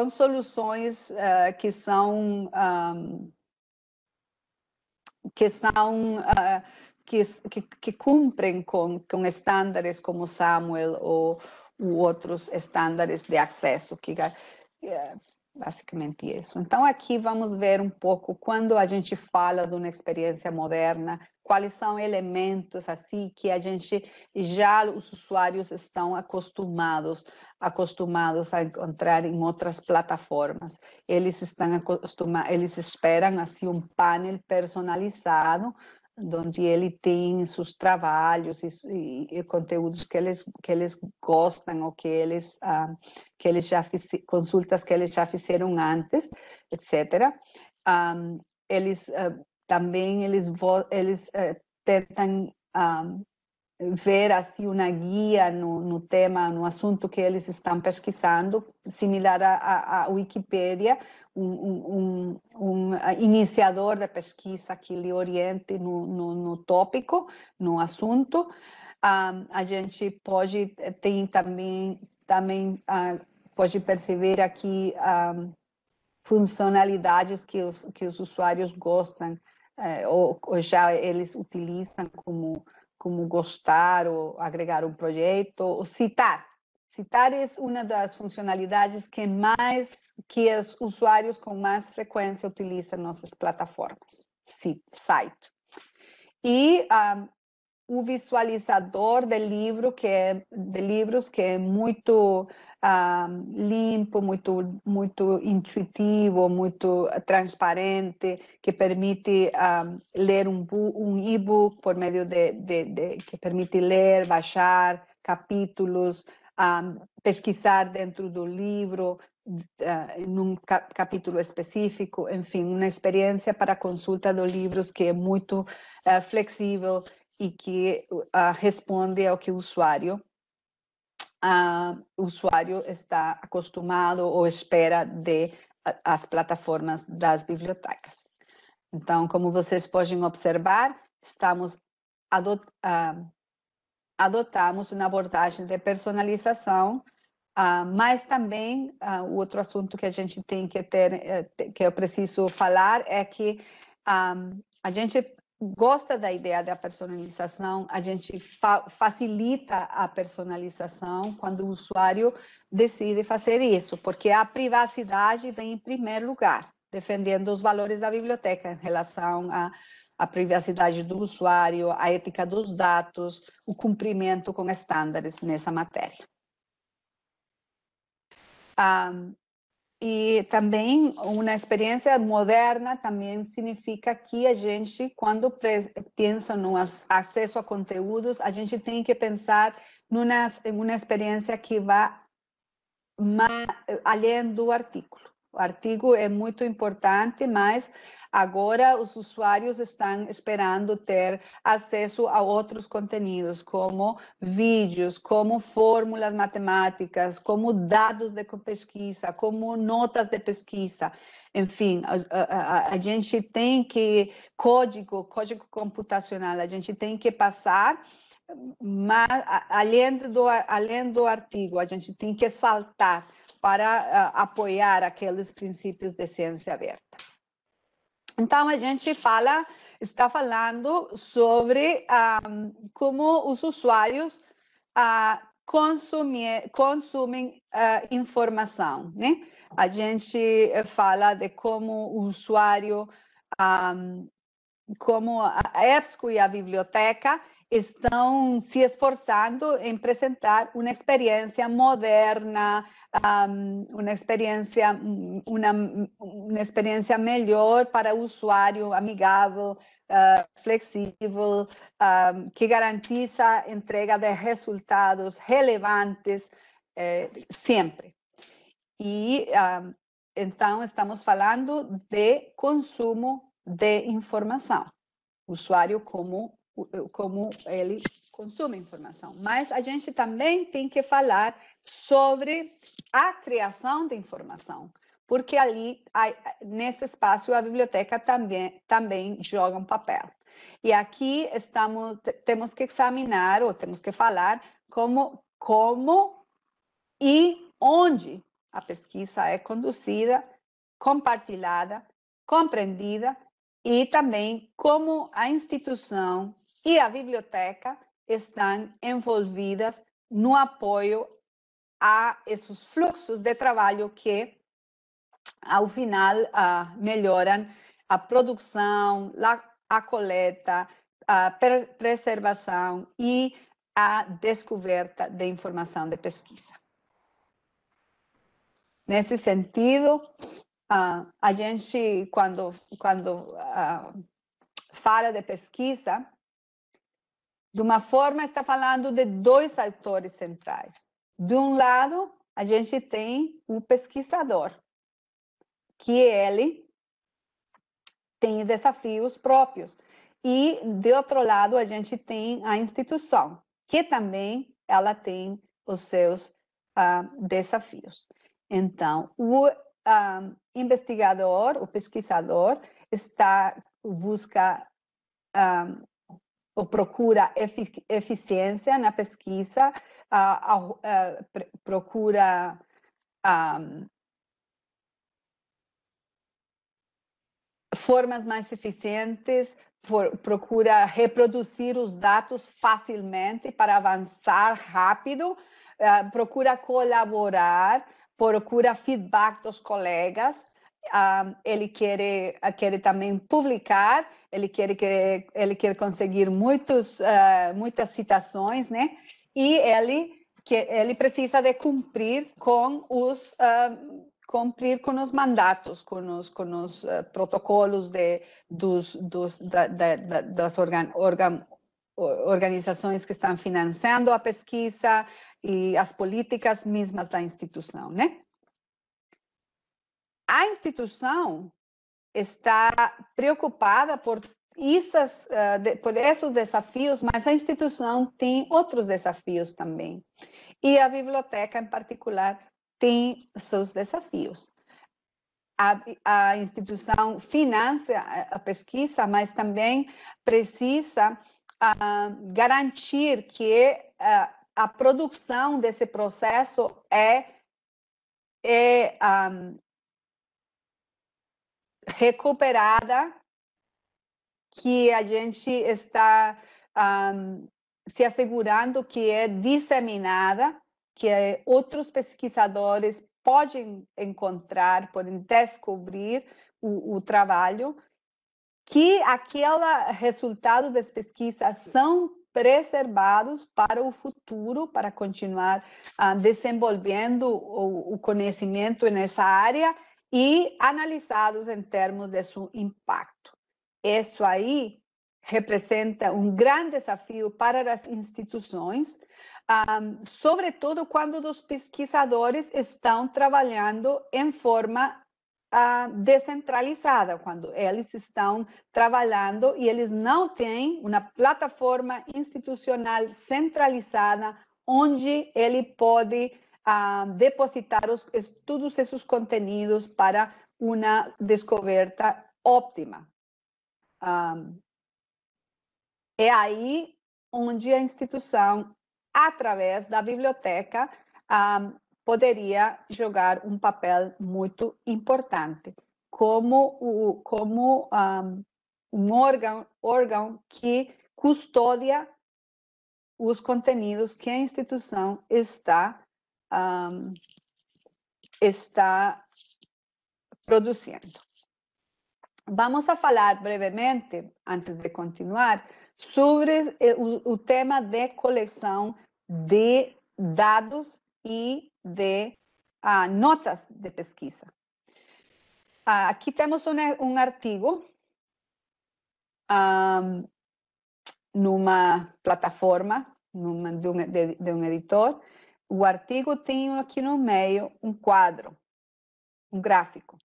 soluções que cumprem com estándares como Samuel ou outros estándares de acesso, que é basicamente isso. Então, aqui vamos ver um pouco, quando a gente fala de uma experiência moderna, quais são elementos assim que os usuários estão acostumados a encontrar em outras plataformas. Eles esperam assim um painel personalizado, onde ele tem seus trabalhos e conteúdos que eles gostam ou que eles consultas que eles já fizeram antes, etc. Eles tentam ver assim uma guia no tema, no assunto que eles estão pesquisando, similar à Wikipédia, um iniciador de pesquisa que lhe oriente no tópico, no assunto. A gente pode também pode perceber aqui funcionalidades que os usuários gostam ou já eles utilizam, como gostar ou agregar um projeto, ou citar. Citar é uma das funcionalidades que os usuários com mais frequência utilizam nossas plataformas, site. E o visualizador de livros que é muito limpo, muito intuitivo, muito transparente, que permite ler um e-book por meio que permite ler, baixar capítulos, pesquisar dentro do livro, num capítulo específico, enfim, uma experiência para a consulta dos livros que é muito flexível e que responde ao que o usuário está acostumado ou espera das plataformas das bibliotecas. Então, como vocês podem observar, adotamos uma abordagem de personalização, mas também o outro assunto que a gente tem que ter, que eu preciso falar, é que a gente gosta da ideia da personalização, a gente facilita a personalização quando o usuário decide fazer isso, porque a privacidade vem em primeiro lugar, defendendo os valores da biblioteca em relação à privacidade do usuário, a ética dos dados, o cumprimento com estándares nessa matéria. E também uma experiência moderna também significa que a gente, quando pensa no acesso a conteúdos, a gente tem que pensar em uma experiência que vá além do artigo. O artigo é muito importante, mas agora os usuários estão esperando ter acesso a outros conteúdos, como vídeos, como fórmulas matemáticas, como dados de pesquisa, como notas de pesquisa. Enfim, a gente tem que, código computacional, a gente tem que passar, mas além do artigo, a gente tem que saltar para apoiar aqueles princípios de ciência aberta. Então, a gente está falando sobre como os usuários consumem informação, né? A gente fala de como o usuário, como a EBSCO e a biblioteca estão se esforçando em apresentar uma experiência moderna, uma experiência melhor para o usuário, amigável, flexível, que garantiza a entrega de resultados relevantes sempre. E então estamos falando de consumo de informação, o usuário como ele consome informação. Mas a gente também tem que falar sobre a criação de informação, porque ali, nesse espaço, a biblioteca também joga um papel. E aqui temos que examinar, ou temos que falar como e onde a pesquisa é conduzida, compartilhada, compreendida, e também como a instituição e a biblioteca estão envolvidas no apoio a esses fluxos de trabalho que, ao final, melhoram a produção, a coleta, a preservação e a descoberta de informação de pesquisa. Nesse sentido, a gente, quando fala de pesquisa, de uma forma, está falando de dois atores centrais. De um lado, a gente tem o pesquisador, que ele tem desafios próprios. E, de outro lado, a gente tem a instituição, que também ela tem os seus desafios. Então, o investigador, o pesquisador, busca ou procura eficiência na pesquisa, procura formas mais eficientes, procura reproduzir os dados facilmente para avançar rápido, procura colaborar, procura feedback dos colegas, ele quer também publicar, ele quer conseguir muitas citações, né? E ele precisa de cumprir com os mandatos, com os protocolos das organizações que estão financiando a pesquisa e as políticas mesmas da instituição, né? A instituição está preocupada por esses desafios, mas a instituição tem outros desafios também. E a biblioteca, em particular, tem seus desafios. A instituição financia a pesquisa, mas também precisa garantir que a produção desse processo é recuperada, que a gente está se assegurando que é disseminada, que outros pesquisadores podem encontrar, podem descobrir o trabalho, que aquele resultado das pesquisas são preservados para o futuro, para continuar desenvolvendo o conhecimento nessa área e analisados em termos de seu impacto. Isso aí representa um grande desafio para as instituições, sobretudo quando os pesquisadores estão trabalhando em forma descentralizada, quando eles estão trabalhando e eles não têm uma plataforma institucional centralizada onde ele pode depositar todos esses conteúdos para uma descoberta óptima. É aí onde a instituição, através da biblioteca, poderia jogar um papel muito importante, como um órgão que custodia os conteúdos que a instituição está produzindo. Vamos a falar brevemente, antes de continuar, sobre o tema de coleção de dados e de notas de pesquisa. Aqui temos um artigo numa plataforma de um editor. O artigo tem aqui no meio um quadro, um gráfico.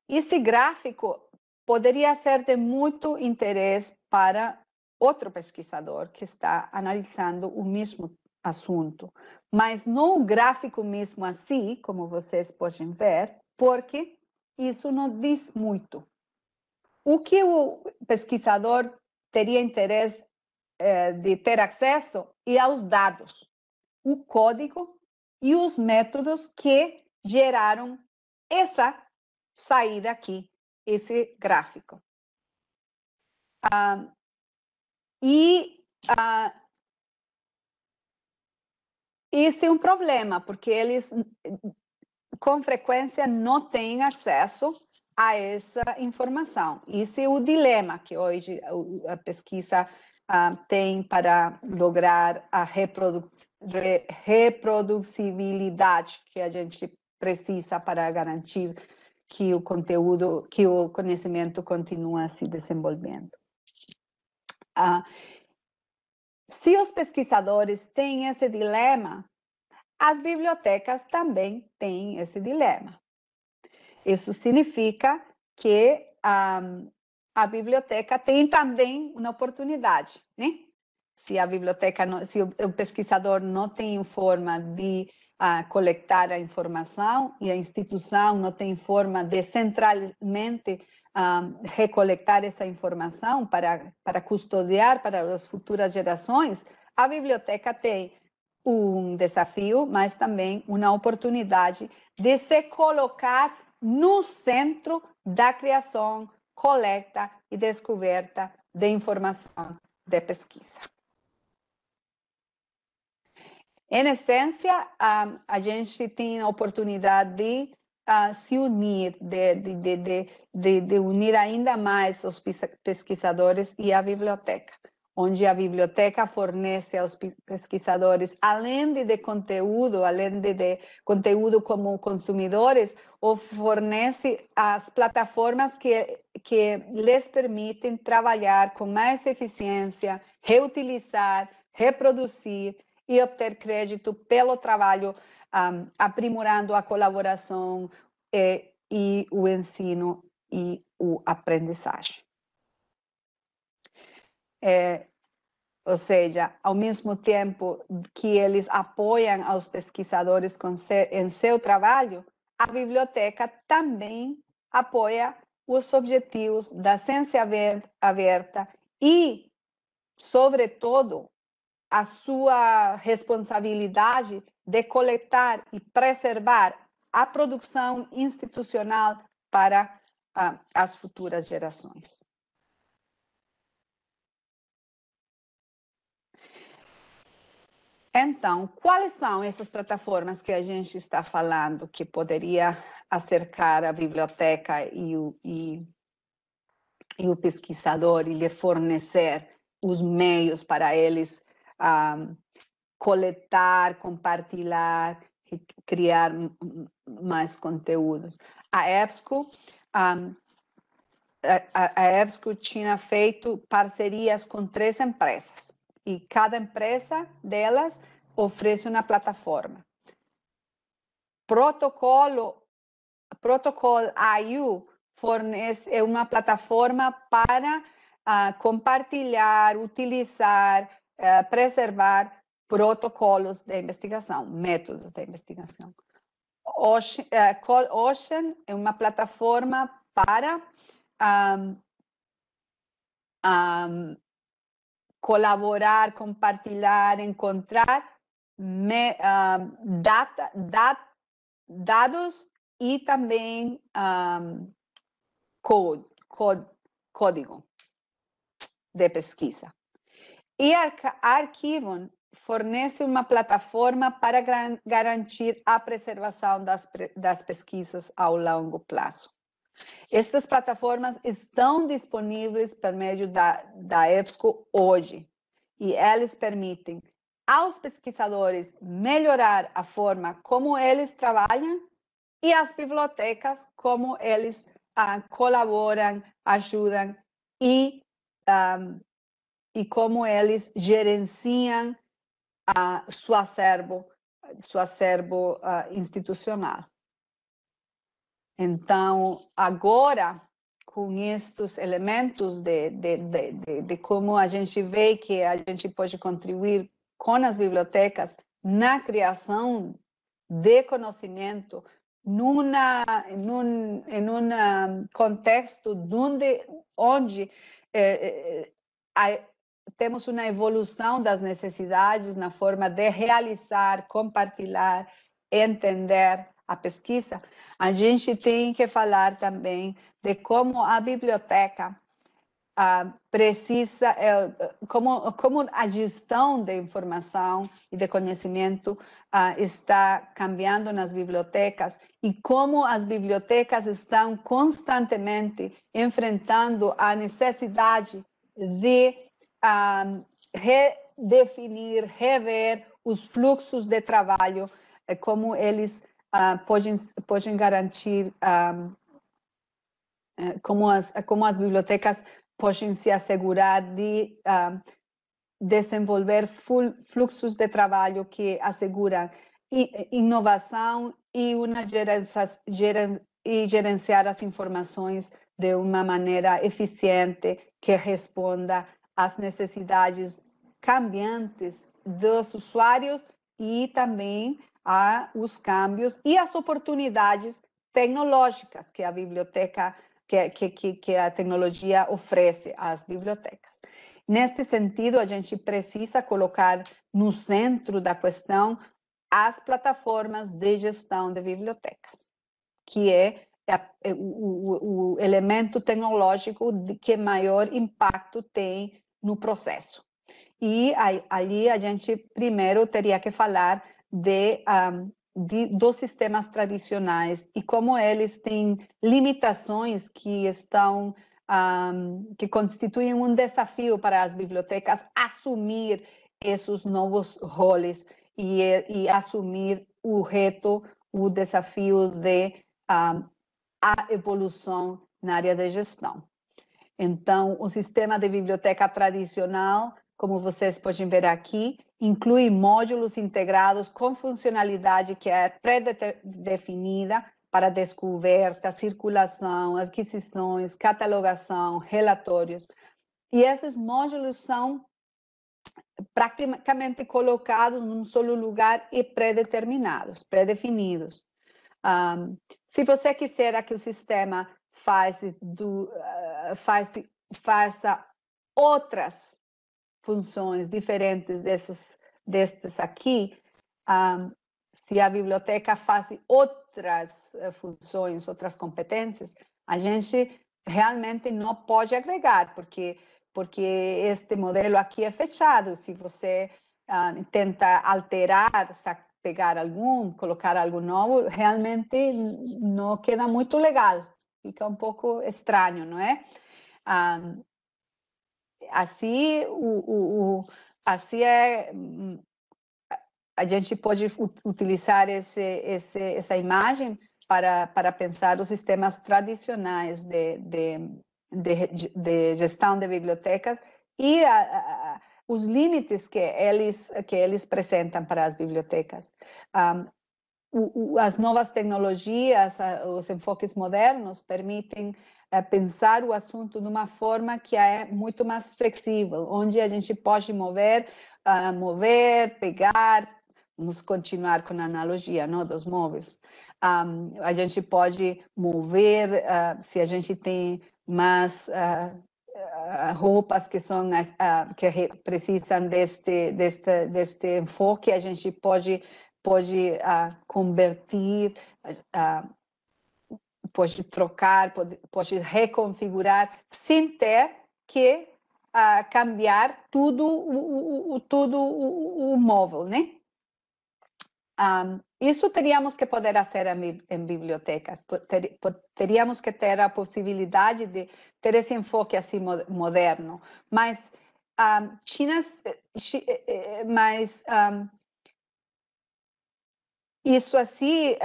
Esse gráfico poderia ser de muito interesse para outro pesquisador que está analisando o mesmo assunto, mas não o gráfico mesmo assim, como vocês podem ver, porque isso não diz muito. O que o pesquisador teria interesse de ter acesso é aos dados, o código e os métodos que geraram essa saída aqui, esse gráfico. Esse é um problema, porque eles, com frequência, não têm acesso a essa informação. Esse é o dilema que hoje a pesquisa tem para lograr a reproduzibilidade que a gente precisa para garantir que o conteúdo, que o conhecimento continua se desenvolvendo. Se os pesquisadores têm esse dilema, as bibliotecas também têm esse dilema. Isso significa que a biblioteca tem também uma oportunidade, né? Se a biblioteca, se o pesquisador não tem forma de coletar a informação e a instituição não tem forma de centralmente recolectar essa informação para custodiar para as futuras gerações, a biblioteca tem um desafio, mas também uma oportunidade de se colocar no centro da criação, coleta e descoberta de informação de pesquisa. Em essência, a gente tem a oportunidade de se unir, de unir ainda mais os pesquisadores e a biblioteca, onde a biblioteca fornece aos pesquisadores, além de conteúdo, como consumidores, fornece as plataformas que lhes permitem trabalhar com mais eficiência, reutilizar, reproduzir e obter crédito pelo trabalho, aprimorando a colaboração e o ensino e a aprendizagem. Ou seja, ao mesmo tempo que eles apoiam aos pesquisadores em seu trabalho, a biblioteca também apoia os objetivos da ciência aberta e, sobretudo, a sua responsabilidade de coletar e preservar a produção institucional para as futuras gerações. Então, quais são essas plataformas que a gente está falando que poderia acercar a biblioteca e e o pesquisador lhe fornecer os meios para eles coletar, compartilhar e criar mais conteúdos. A EBSCO, a EBSCO tinha feito parcerias com 3 empresas e cada empresa delas oferece uma plataforma. Protocol IU fornece uma plataforma para compartilhar, utilizar, preservar protocolos de investigação, métodos de investigação. Ocean é uma plataforma para colaborar, compartilhar, encontrar dados e também código de pesquisa. E Arquivon fornece uma plataforma para garantir a preservação das pesquisas ao longo prazo. Estas plataformas estão disponíveis por meio da EBSCO hoje e elas permitem aos pesquisadores melhorar a forma como eles trabalham e às bibliotecas como eles colaboram, ajudam e como eles gerenciam seu acervo institucional. Então, agora, com estes elementos de como a gente vê que a gente pode contribuir com as bibliotecas na criação de conhecimento, em um contexto onde temos uma evolução das necessidades na forma de realizar, compartilhar, entender a pesquisa, a gente tem que falar também de como a biblioteca precisa, como a gestão de informação e de conhecimento está cambiando nas bibliotecas e como as bibliotecas estão constantemente enfrentando a necessidade de redefinir, rever os fluxos de trabalho, como eles podem garantir, como as bibliotecas podem se assegurar de desenvolver fluxos de trabalho que asseguram inovação e gerenciar as informações de uma maneira eficiente que responda às necessidades cambiantes dos usuários e também aos câmbios e às oportunidades tecnológicas que a biblioteca, que a tecnologia oferece às bibliotecas. Neste sentido, a gente precisa colocar no centro da questão as plataformas de gestão de bibliotecas, que é o elemento tecnológico que maior impacto tem no processo. E ali a gente primeiro teria que falar dos sistemas tradicionais e como eles têm limitações que constituem um desafio para as bibliotecas assumir esses novos roles e assumir o reto, o desafio a evolução na área de gestão. Então, o sistema de biblioteca tradicional, como vocês podem ver aqui, inclui módulos integrados com funcionalidade que é pré-definida para descoberta, circulação, aquisições, catalogação, relatórios. E esses módulos são praticamente colocados num só lugar e pré-determinados, pré-definidos. Se você quiser que o sistema faça outras funções diferentes destes aqui, se a biblioteca faz outras funções, outras competências, a gente realmente não pode agregar, porque este modelo aqui é fechado. Se você tenta alterar, pegar colocar algo novo, realmente não queda muito legal, fica um pouco estranho, não é? Assim, assim a gente pode utilizar essa imagem para pensar os sistemas tradicionais de gestão de bibliotecas e os limites que eles apresentam para as bibliotecas. As novas tecnologias, os enfoques modernos permitem pensar o assunto de uma forma que é muito mais flexível, onde a gente pode mover, pegar. Vamos continuar com a analogia, não, dos móveis. A gente pode mover, se a gente tem mais roupas que são que precisam deste enfoque, a gente pode convertir, pode trocar, pode reconfigurar, sem ter que cambiar tudo o móvel, né? Isso teríamos que poder fazer em biblioteca. Teríamos que ter a possibilidade de ter esse enfoque assim moderno. Mas isso assim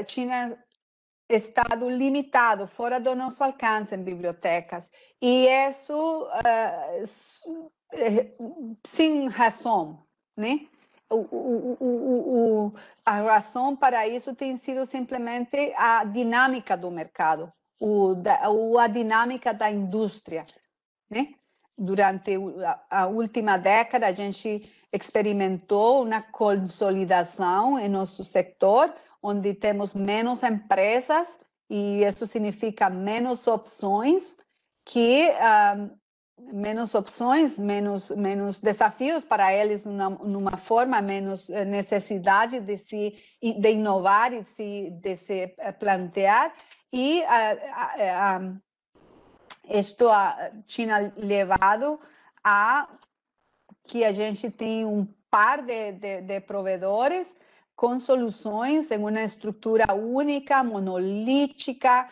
tinha estado limitado, fora do nosso alcance em bibliotecas. E isso sem razão, né? A razão para isso tem sido simplesmente a dinâmica do mercado, a dinâmica da indústria, né? Durante a última década, a gente experimentou uma consolidação em nosso setor, onde temos menos empresas, e isso significa menos opções, menos desafios para eles numa forma, menos necessidade de inovar e de se plantear, e isto tinha levado a que a gente tem um par de provedores com soluções em uma estrutura única, monolítica.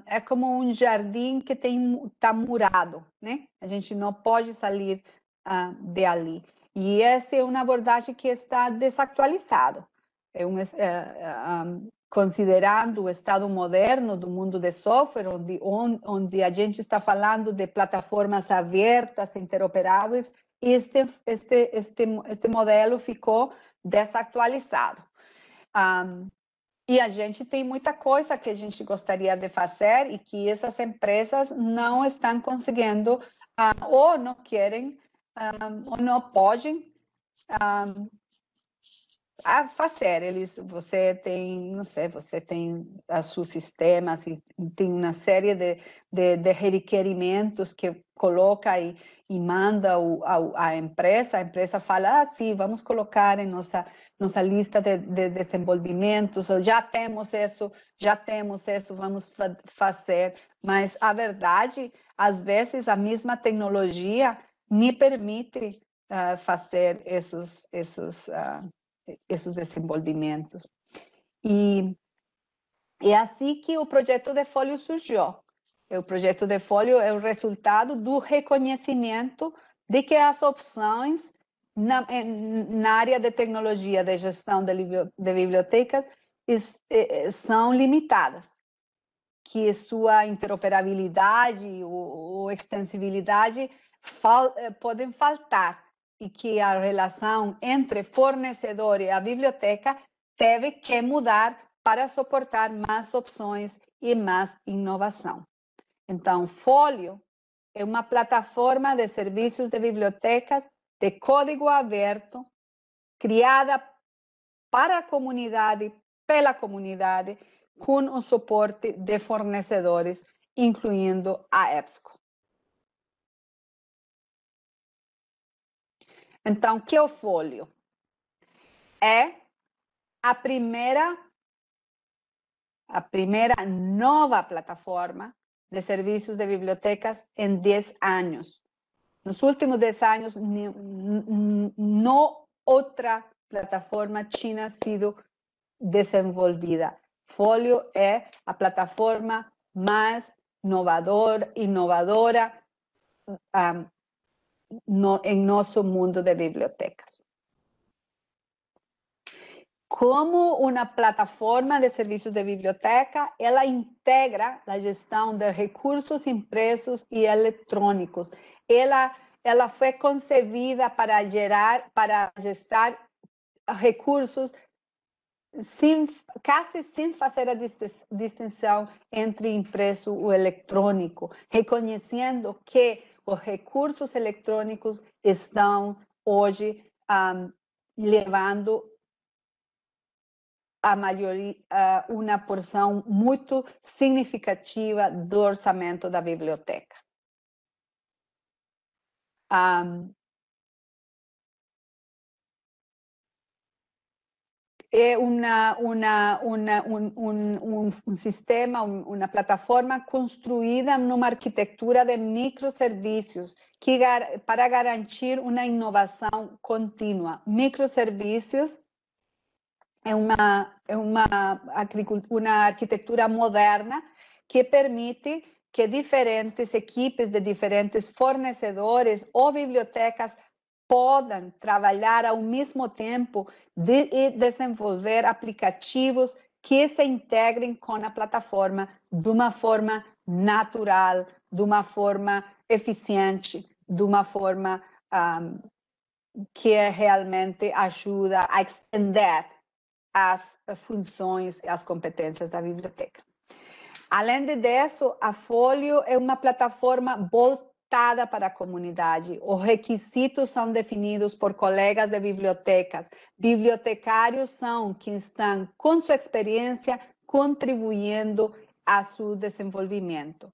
É como um jardim que está murado, né? A gente não pode sair de ali. E essa é uma abordagem que está desatualizada. Considerando o estado moderno do mundo de software, onde a gente está falando de plataformas abertas, interoperáveis, este modelo ficou desatualizado. E a gente tem muita coisa que a gente gostaria de fazer e que essas empresas não estão conseguindo, ou não querem, ou não podem fazer. Você tem, não sei, você tem os seus sistemas e tem uma série de requerimentos que coloca e manda a empresa fala, sim, vamos colocar em nossa lista de desenvolvimentos, já temos isso, vamos fazer. Mas a verdade, às vezes, a mesma tecnologia me permite fazer esses desenvolvimentos. E é assim que o projeto de Folio surgiu. O projeto de Folio é o resultado do reconhecimento de que as opções na área de tecnologia de gestão de bibliotecas são limitadas, que sua interoperabilidade ou extensibilidade podem faltar, e que a relação entre fornecedor e a biblioteca teve que mudar para suportar mais opções e mais inovação. Então, Folio é uma plataforma de serviços de bibliotecas de código aberto, criada para a comunidade, pela comunidade, com o suporte de fornecedores, incluindo a EBSCO. Então, o que é o Folio? É a primeira nova plataforma de serviços de bibliotecas em 10 anos. Nos últimos 10 anos, não outra plataforma tinha sido desenvolvida. Folio é a plataforma mais inovadora em nosso mundo de bibliotecas. Como uma plataforma de serviços de biblioteca, ela integra a gestão de recursos impressos e eletrônicos. Ela foi concebida para gestar recursos quase sem fazer a distinção entre impresso e eletrônico, reconhecendo que os recursos eletrônicos estão hoje levando a maioria, uma porção muito significativa do orçamento da biblioteca. É um sistema, uma plataforma construída numa arquitetura de microserviços para garantir uma inovação contínua. Microserviços é uma arquitetura moderna que permite que diferentes equipes de diferentes fornecedores ou bibliotecas podem trabalhar ao mesmo tempo e desenvolver aplicativos que se integrem com a plataforma de uma forma natural, de uma forma eficiente, de uma forma que realmente ajuda a estender as funções e as competências da biblioteca. Além disso, a Folio é uma plataforma voltada para a comunidade. Os requisitos são definidos por colegas de bibliotecas. Bibliotecários são quem estão, com sua experiência, contribuindo a seu desenvolvimento.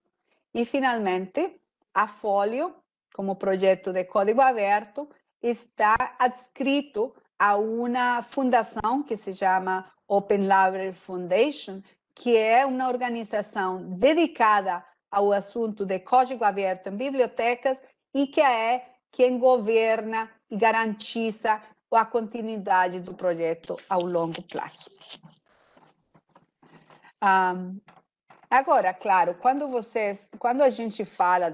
E, finalmente, a Folio, como projeto de código aberto, está adscrito a uma fundação que se chama Open Library Foundation, que é uma organização dedicada ao assunto de código aberto em bibliotecas e que é quem governa e garantiza a continuidade do projeto ao longo prazo. Agora, claro, quando a gente fala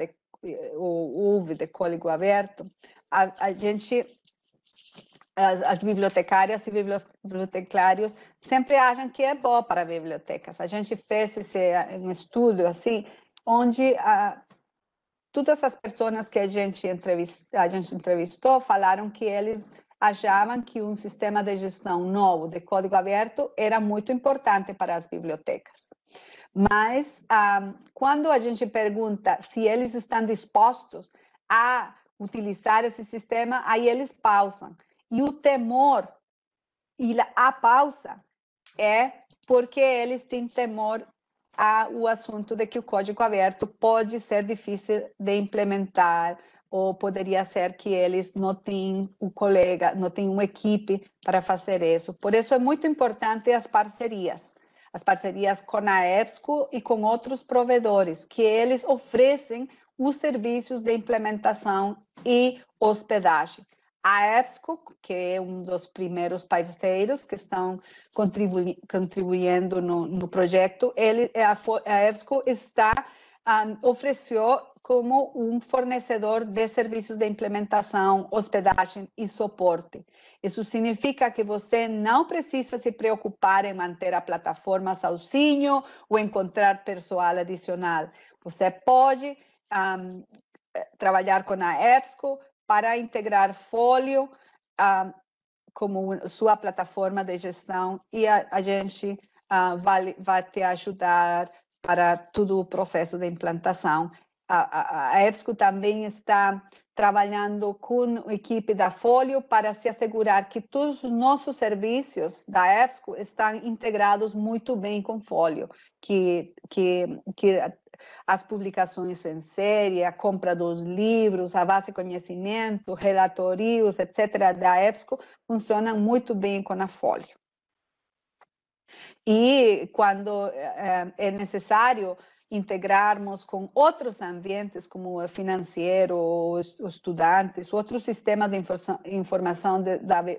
ou ouve de código aberto, as bibliotecárias e bibliotecários sempre acham que é bom para bibliotecas. A gente fez um estudo assim, onde todas as pessoas que a gente entrevistou falaram que eles achavam que um sistema de gestão novo de código aberto era muito importante para as bibliotecas. Mas quando a gente pergunta se eles estão dispostos a utilizar esse sistema, aí eles pausam. E o temor e a pausa é porque eles têm temor ao assunto de que o código aberto pode ser difícil de implementar, ou poderia ser que eles não têm não têm uma equipe para fazer isso. Por isso é muito importante as parcerias com a EBSCO e com outros provedores, que eles oferecem os serviços de implementação e hospedagem. A EBSCO, que é um dos primeiros parceiros que estão contribuindo no projeto, a EBSCO ofereceu como um fornecedor de serviços de implementação, hospedagem e suporte. Isso significa que você não precisa se preocupar em manter a plataforma sozinho ou encontrar pessoal adicional. Você pode trabalhar com a EBSCO para integrar Folio como sua plataforma de gestão e a gente vai te ajudar para todo o processo de implantação. A EBSCO também está trabalhando com a equipe da Folio para se assegurar que todos os nossos serviços da EBSCO estão integrados muito bem com Folio, que as publicações em série, a compra dos livros, a base de conhecimento, relatorios, etc., da EBSCO, funcionam muito bem com a Folio. E quando é necessário integrarmos com outros ambientes, como o financeiro, os estudantes, outro sistema de informação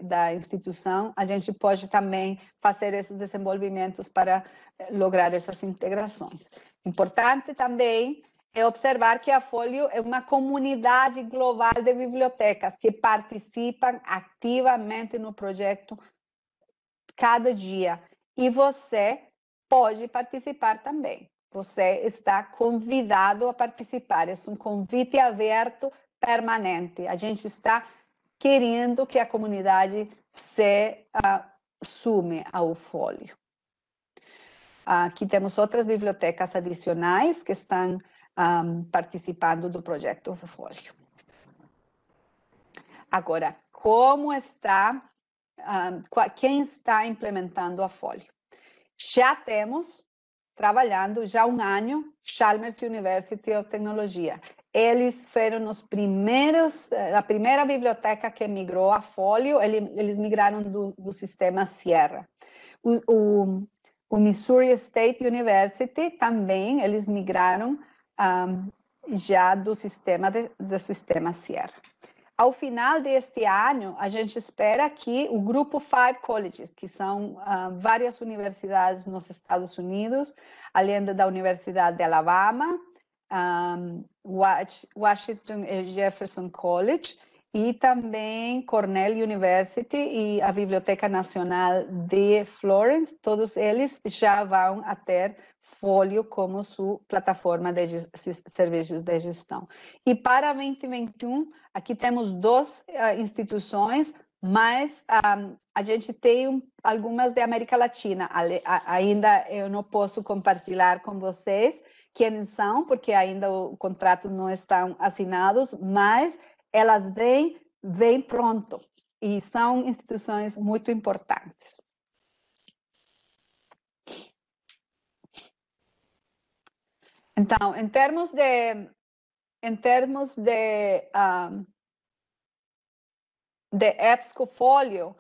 da instituição, a gente pode também fazer esses desenvolvimentos para lograr essas integrações. Importante também é observar que a Folio é uma comunidade global de bibliotecas que participam ativamente no projeto cada dia. E você pode participar também. Você está convidado a participar. É um convite aberto permanente. A gente está querendo que a comunidade se sume ao Folio. Aqui temos outras bibliotecas adicionais que estão participando do projeto Folio. Agora, como está, quem está implementando a Folio? Já temos, trabalhando já há um ano, Chalmers University of Technology. Eles foram os primeiros, a primeira biblioteca que migrou a Folio, eles migraram do sistema Sierra. O Missouri State University também, eles migraram já do sistema Sierra. Ao final deste ano, a gente espera que o grupo 5 Colleges, que são várias universidades nos Estados Unidos, além da Universidade de Alabama, Washington e Jefferson College, e também Cornell University e a Biblioteca Nacional de Florence, todos eles já vão a ter Folio como sua plataforma de serviços de gestão. E para 2021, aqui temos duas instituições, mas a gente tem algumas de América Latina. Ainda eu não posso compartilhar com vocês quem são, porque ainda o contrato não estão assinados, mas elas vêm pronto e são instituições muito importantes. Então, em termos de EBSCO Folio,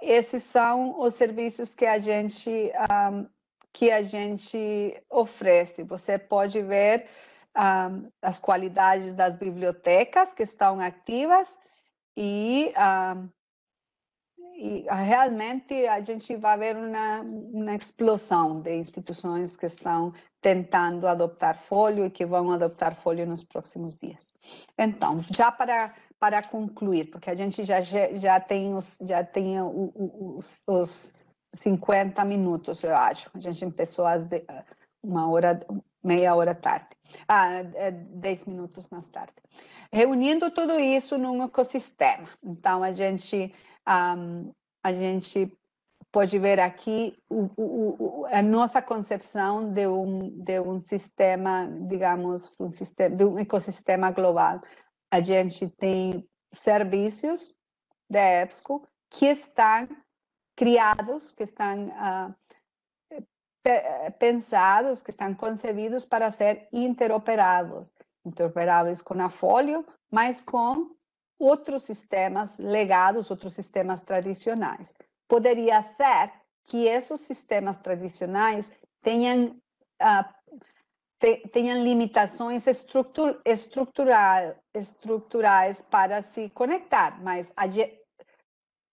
esses são os serviços que a gente oferece. Você pode ver as qualidades das bibliotecas que estão ativas e realmente a gente vai ver uma explosão de instituições que estão tentando adoptar Folio e que vão adoptar Folio nos próximos dias. Então, já para concluir, porque a gente já tem os 50 minutos, eu acho. A gente começou às meia hora tarde. 10 minutos mais tarde. Reunindo tudo isso num ecossistema. Então, a gente pode ver aqui a nossa concepção de um sistema, digamos, de um ecossistema global. A gente tem serviços da EBSCO que estão criados, que estão pensados, que estão concebidos para ser interoperáveis com a Folio, mas com outros sistemas legados, outros sistemas tradicionais. Poderia ser que esses sistemas tradicionais tenham limitações estruturais para se conectar, mas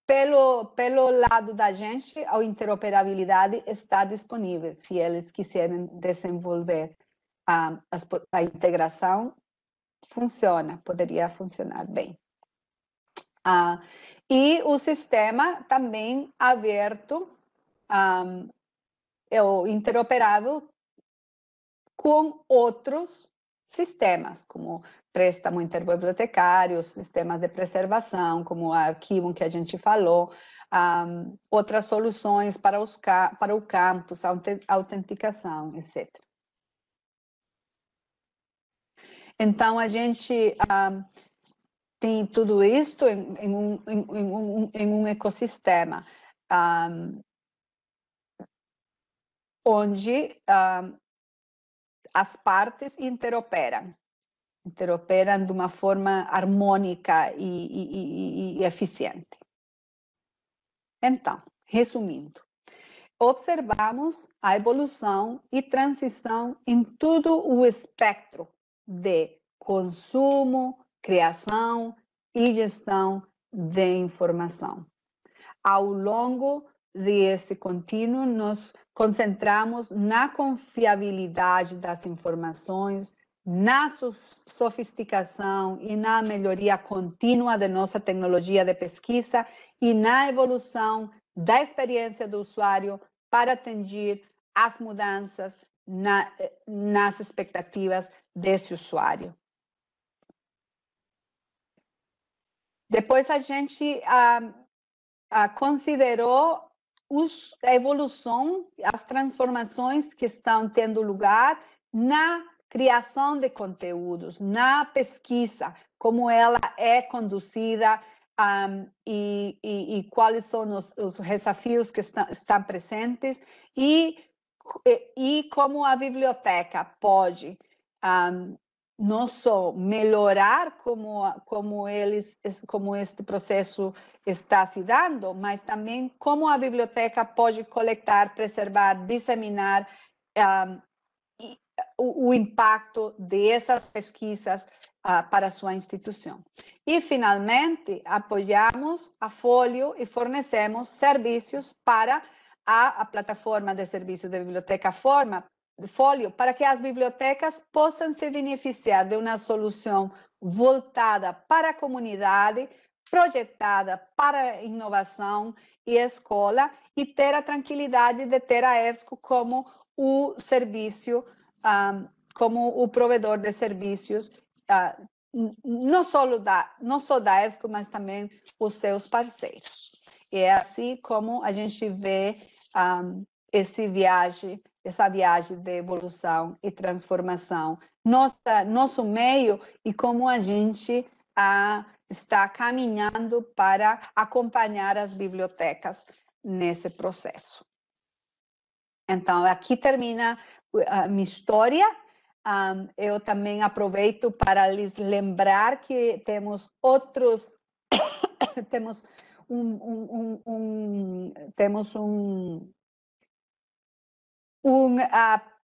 pelo lado da gente, a interoperabilidade está disponível. Se eles quiserem desenvolver a integração, poderia funcionar bem. E o sistema também aberto, interoperável com outros sistemas, como préstamo interbibliotecário, sistemas de preservação, como o arquivo que a gente falou, outras soluções para o campus, autenticação, etc. Então, a gente tem tudo isso em um ecossistema onde as partes interoperam de uma forma harmônica e eficiente. Então, resumindo, observamos a evolução e transição em todo o espectro de consumo, criação e gestão de informação. Ao longo desse contínuo, nos concentramos na confiabilidade das informações, na sofisticação e na melhoria contínua da nossa tecnologia de pesquisa e na evolução da experiência do usuário para atender às mudanças nas expectativas desse usuário. Depois a gente considerou a evolução, as transformações que estão tendo lugar na criação de conteúdos, na pesquisa, como ela é conduzida e quais são os desafios que estão presentes e como a biblioteca pode não só melhorar como este processo está se dando, mas também como a biblioteca pode coletar, preservar, disseminar o impacto dessas pesquisas para a sua instituição. E, finalmente, apoiamos a Folio e fornecemos serviços para a plataforma de serviços da biblioteca Folio, para que as bibliotecas possam se beneficiar de uma solução voltada para a comunidade, projetada para a inovação e a escola, e ter a tranquilidade de ter a EBSCO como o serviço, como o provedor de serviços, não só da EBSCO, mas também os seus parceiros. E é assim como a gente vê essa viagem de evolução e transformação, nosso meio, e como a gente está caminhando para acompanhar as bibliotecas nesse processo. Então, aqui termina a minha história. Eu também aproveito para lhes lembrar que temos outros, temos um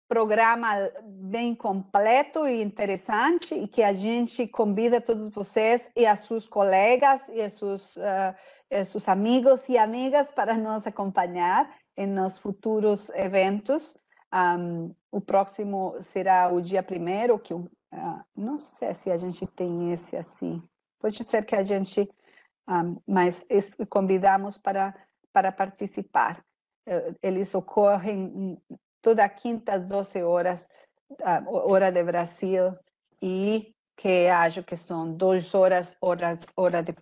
programa bem completo e interessante, e que a gente convida todos vocês e as seus colegas e seus amigos e amigas para nos acompanhar nos futuros eventos. O próximo será o dia 1º, que não sei se a gente tem esse assim. Pode ser que a gente, mas convidamos para participar. Eles ocorrem toda quinta às 12 horas, hora de Brasil, e que acho que são 2 horas de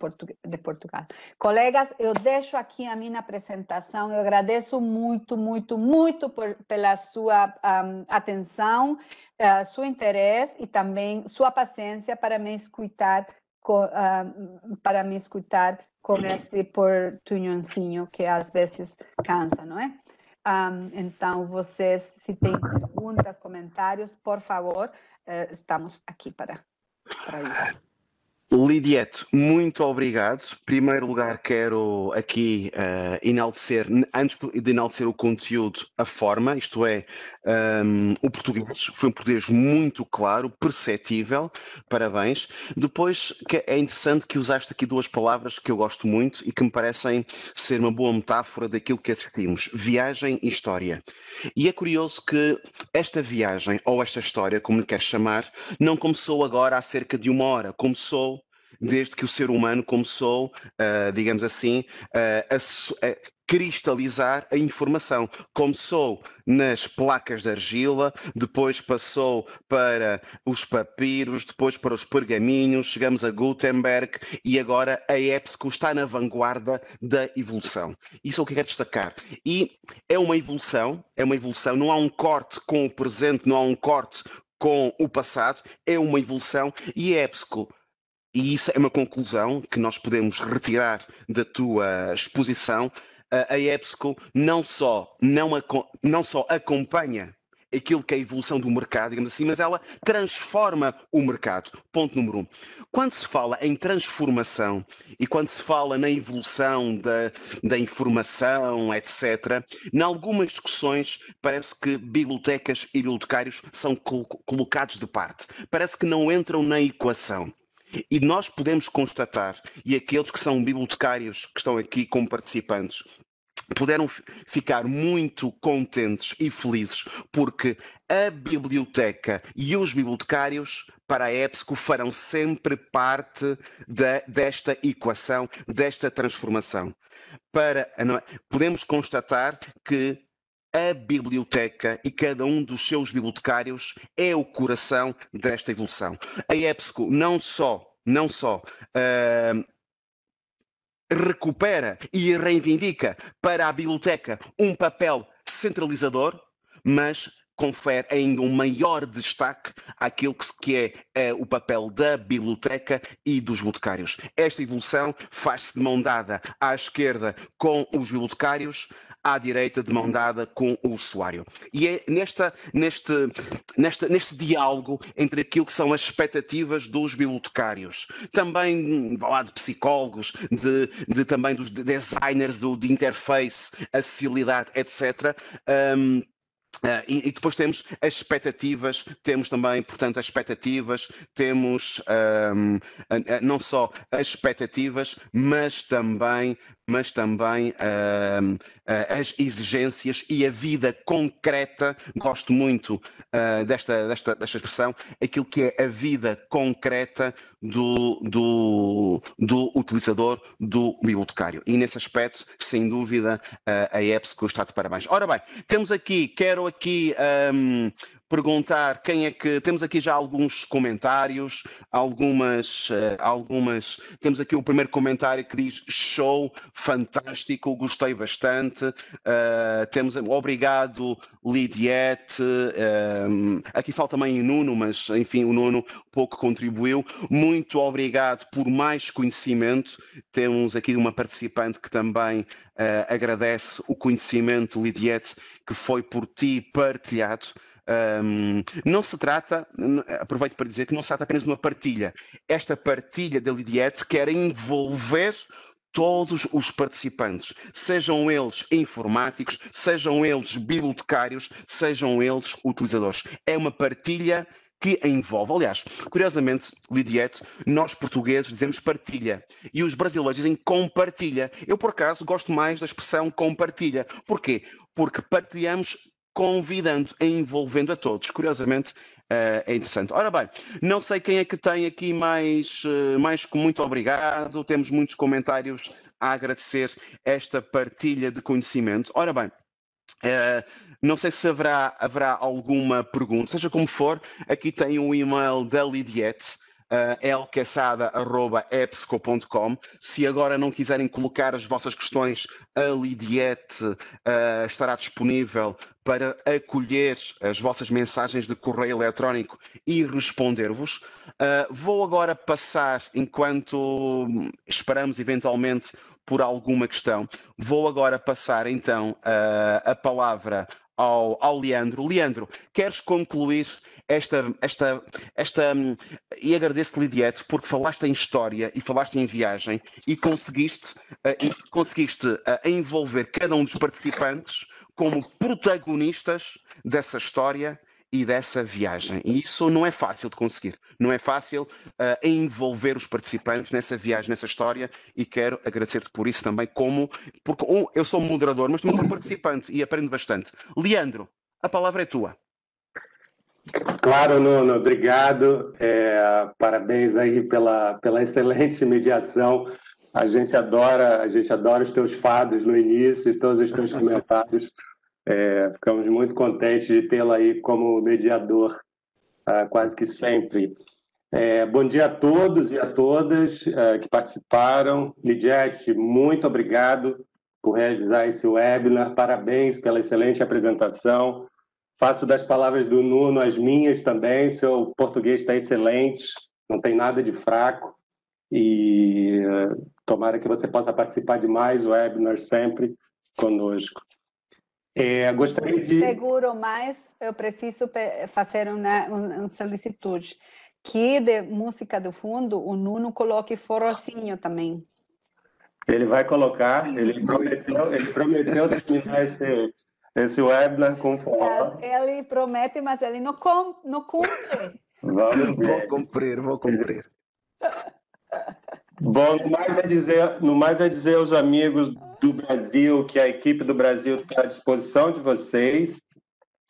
Portugal. Colegas, eu deixo aqui a minha apresentação. Eu agradeço muito, muito, muito pela sua atenção, seu interesse e também sua paciência para me escutar com esse portunhãozinho que às vezes cansa, não é? Então, vocês, se têm perguntas, comentários, por favor, estamos aqui para isso. Lidiete, muito obrigado. Em primeiro lugar, quero aqui enaltecer, antes de enaltecer o conteúdo, a forma, isto é, o português. Foi um português muito claro, perceptível, parabéns. Depois, que é interessante que usaste aqui 2 palavras que eu gosto muito e que me parecem ser uma boa metáfora daquilo que assistimos: viagem e história. E é curioso que esta viagem, ou esta história, como lhe queres chamar, não começou agora há cerca de 1 hora, começou desde que o ser humano começou, digamos assim, a cristalizar a informação. Começou nas placas de argila, depois passou para os papiros, depois para os pergaminhos, chegamos a Gutenberg e agora a EBSCO está na vanguarda da evolução. Isso é o que eu quero destacar. E é uma evolução, não há um corte com o presente, não há um corte com o passado, é uma evolução, e a EBSCO, e isso é uma conclusão que nós podemos retirar da tua exposição, a EBSCO não só acompanha aquilo que é a evolução do mercado, digamos assim, mas ela transforma o mercado. Ponto número 1. Quando se fala em transformação e quando se fala na evolução da informação, etc., em algumas discussões parece que bibliotecas e bibliotecários são colocados de parte. Parece que não entram na equação. E nós podemos constatar, e aqueles que são bibliotecários que estão aqui como participantes puderam ficar muito contentes e felizes porque a biblioteca e os bibliotecários para a EBSCO farão sempre parte desta equação, desta transformação. Podemos constatar que a biblioteca e cada um dos seus bibliotecários é o coração desta evolução. A EBSCO não só recupera e reivindica para a biblioteca um papel centralizador, mas confere ainda um maior destaque àquilo que é o papel da biblioteca e dos bibliotecários. Esta evolução faz-se de mão dada à esquerda com os bibliotecários, à direita de mão dada com o usuário. E é neste diálogo entre aquilo que são as expectativas dos bibliotecários, também lá de psicólogos, também dos designers de interface, acessibilidade, etc., e depois temos as expectativas, temos também, portanto, as expectativas, temos não só as expectativas, mas também as exigências e a vida concreta. Gosto muito desta expressão, aquilo que é a vida concreta do utilizador, do bibliotecário. E nesse aspecto, sem dúvida, a EBSCO está de parabéns. Ora bem, quero aqui perguntar quem é que... Temos aqui já alguns comentários, temos aqui o primeiro comentário que diz: show, fantástico, gostei bastante. Obrigado, Lidiette. Aqui falta também o Nuno, mas enfim, o Nuno pouco contribuiu. Muito obrigado por mais conhecimento. Temos aqui uma participante que também agradece o conhecimento, Lidiette, que foi por ti partilhado. Não se trata, aproveito para dizer que não se trata apenas de uma partilha. Esta partilha da Lidiette quer envolver todos os participantes, sejam eles informáticos, sejam eles bibliotecários, sejam eles utilizadores. É uma partilha que envolve. Aliás, curiosamente, Lidiette, nós portugueses dizemos partilha e os brasileiros dizem compartilha. Eu, por acaso, gosto mais da expressão compartilha. Porquê? Porque partilhamos convidando, envolvendo a todos. Curiosamente, é interessante. Ora bem, não sei quem é que tem aqui mais muito obrigado. Temos muitos comentários a agradecer esta partilha de conhecimento. Ora bem, não sei se haverá alguma pergunta. Seja como for, aqui tem um e-mail da Lidiette, lqueçada@epsco.com. Se agora não quiserem colocar as vossas questões, a Lidiette estará disponível para acolher as vossas mensagens de correio eletrónico e responder-vos. Vou agora passar, enquanto esperamos eventualmente por alguma questão, vou agora passar então a palavra ao Leandro. Leandro, queres concluir esta e agradeço-te, Lidiette, porque falaste em história e falaste em viagem e conseguiste envolver cada um dos participantes como protagonistas dessa história e dessa viagem. E isso não é fácil de conseguir. Não é fácil envolver os participantes nessa viagem, nessa história, e quero agradecer-te por isso também, porque eu sou moderador, mas também sou participante e aprendo bastante. Leandro, a palavra é tua. Claro, Nuno, obrigado. Parabéns aí pela excelente mediação. A gente adora os teus fados no início e todos os teus comentários. Ficamos muito contentes de tê-la aí como mediador, quase que sempre. Bom dia a todos e a todas que participaram. Lidiette, muito obrigado por realizar esse webinar. Parabéns pela excelente apresentação. Faço das palavras do Nuno as minhas também. Seu português está excelente, não tem nada de fraco. E tomara que você possa participar de mais webinars sempre conosco. Gostaria de... Seguro, mas eu preciso fazer uma solicitude. Que de música do fundo, o Nuno coloque forrozinho também. Ele vai colocar, ele prometeu terminar esse webinar com forró. Ele promete, mas ele não cumpre. Vamos ver. Vou cumprir. Bom, no mais é dizer aos amigos do Brasil, que a equipe do Brasil está à disposição de vocês.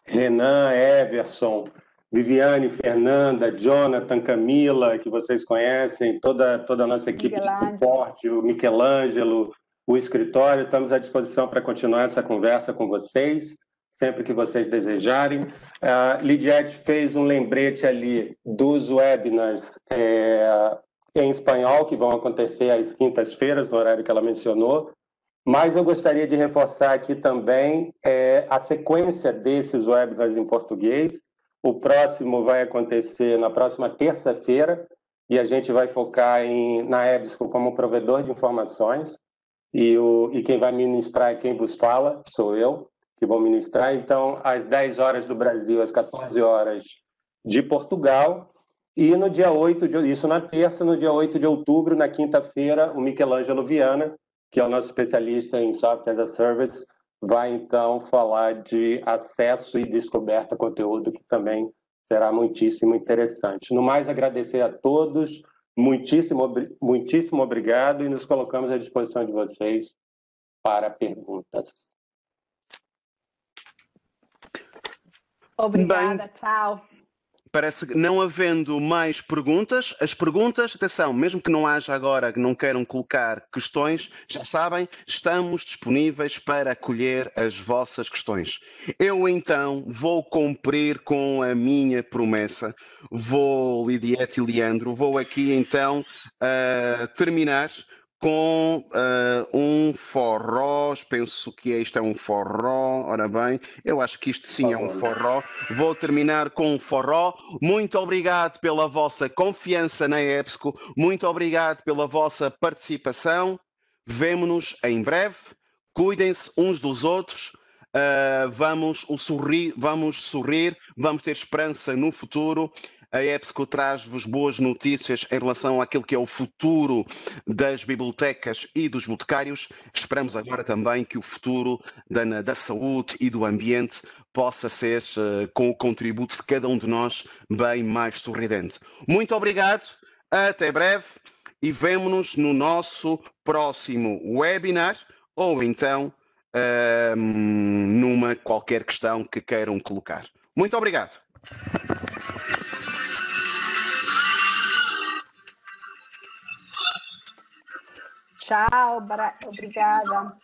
Renan, Everson, Viviane, Fernanda, Jonathan, Camila, que vocês conhecem, toda a nossa equipe de suporte, o Michelangelo, o escritório, estamos à disposição para continuar essa conversa com vocês, sempre que vocês desejarem. Lidiete fez um lembrete ali dos webinars em espanhol, que vão acontecer às quintas-feiras, no horário que ela mencionou. Mas eu gostaria de reforçar aqui também a sequência desses webinars em português. O próximo vai acontecer na próxima terça-feira e a gente vai focar na EBSCO como provedor de informações e quem vai ministrar é quem vos fala, sou eu que vou ministrar. Então, às 10 horas do Brasil, às 14 horas de Portugal. E no dia 8, isso na terça, no dia 8 de outubro, na quinta-feira, o Michelangelo Viana, que é o nosso especialista em Software as a Service, vai, então, falar de acesso e descoberta de conteúdo, que também será muitíssimo interessante. No mais, agradecer a todos, muitíssimo obrigado, e nos colocamos à disposição de vocês para perguntas. Obrigada, tchau. Parece que não havendo mais perguntas, as perguntas, atenção, mesmo que não haja agora, que não queiram colocar questões, já sabem, estamos disponíveis para acolher as vossas questões. Eu então vou cumprir com a minha promessa, Lidiete e Leandro, vou aqui então terminar com um forró, penso que isto é um forró, ora bem, eu acho que isto sim é um forró, vou terminar com um forró. Muito obrigado pela vossa confiança na EBSCO, muito obrigado pela vossa participação, vemo-nos em breve, cuidem-se uns dos outros, vamos sorrir, vamos ter esperança no futuro. A EBSCO traz-vos boas notícias em relação àquilo que é o futuro das bibliotecas e dos bibliotecários. Esperamos agora também que o futuro da saúde e do ambiente possa ser, com o contributo de cada um de nós, bem mais sorridente. Muito obrigado, até breve e vemo-nos no nosso próximo webinar ou então numa qualquer questão que queiram colocar. Muito obrigado. Tchau, obrigada.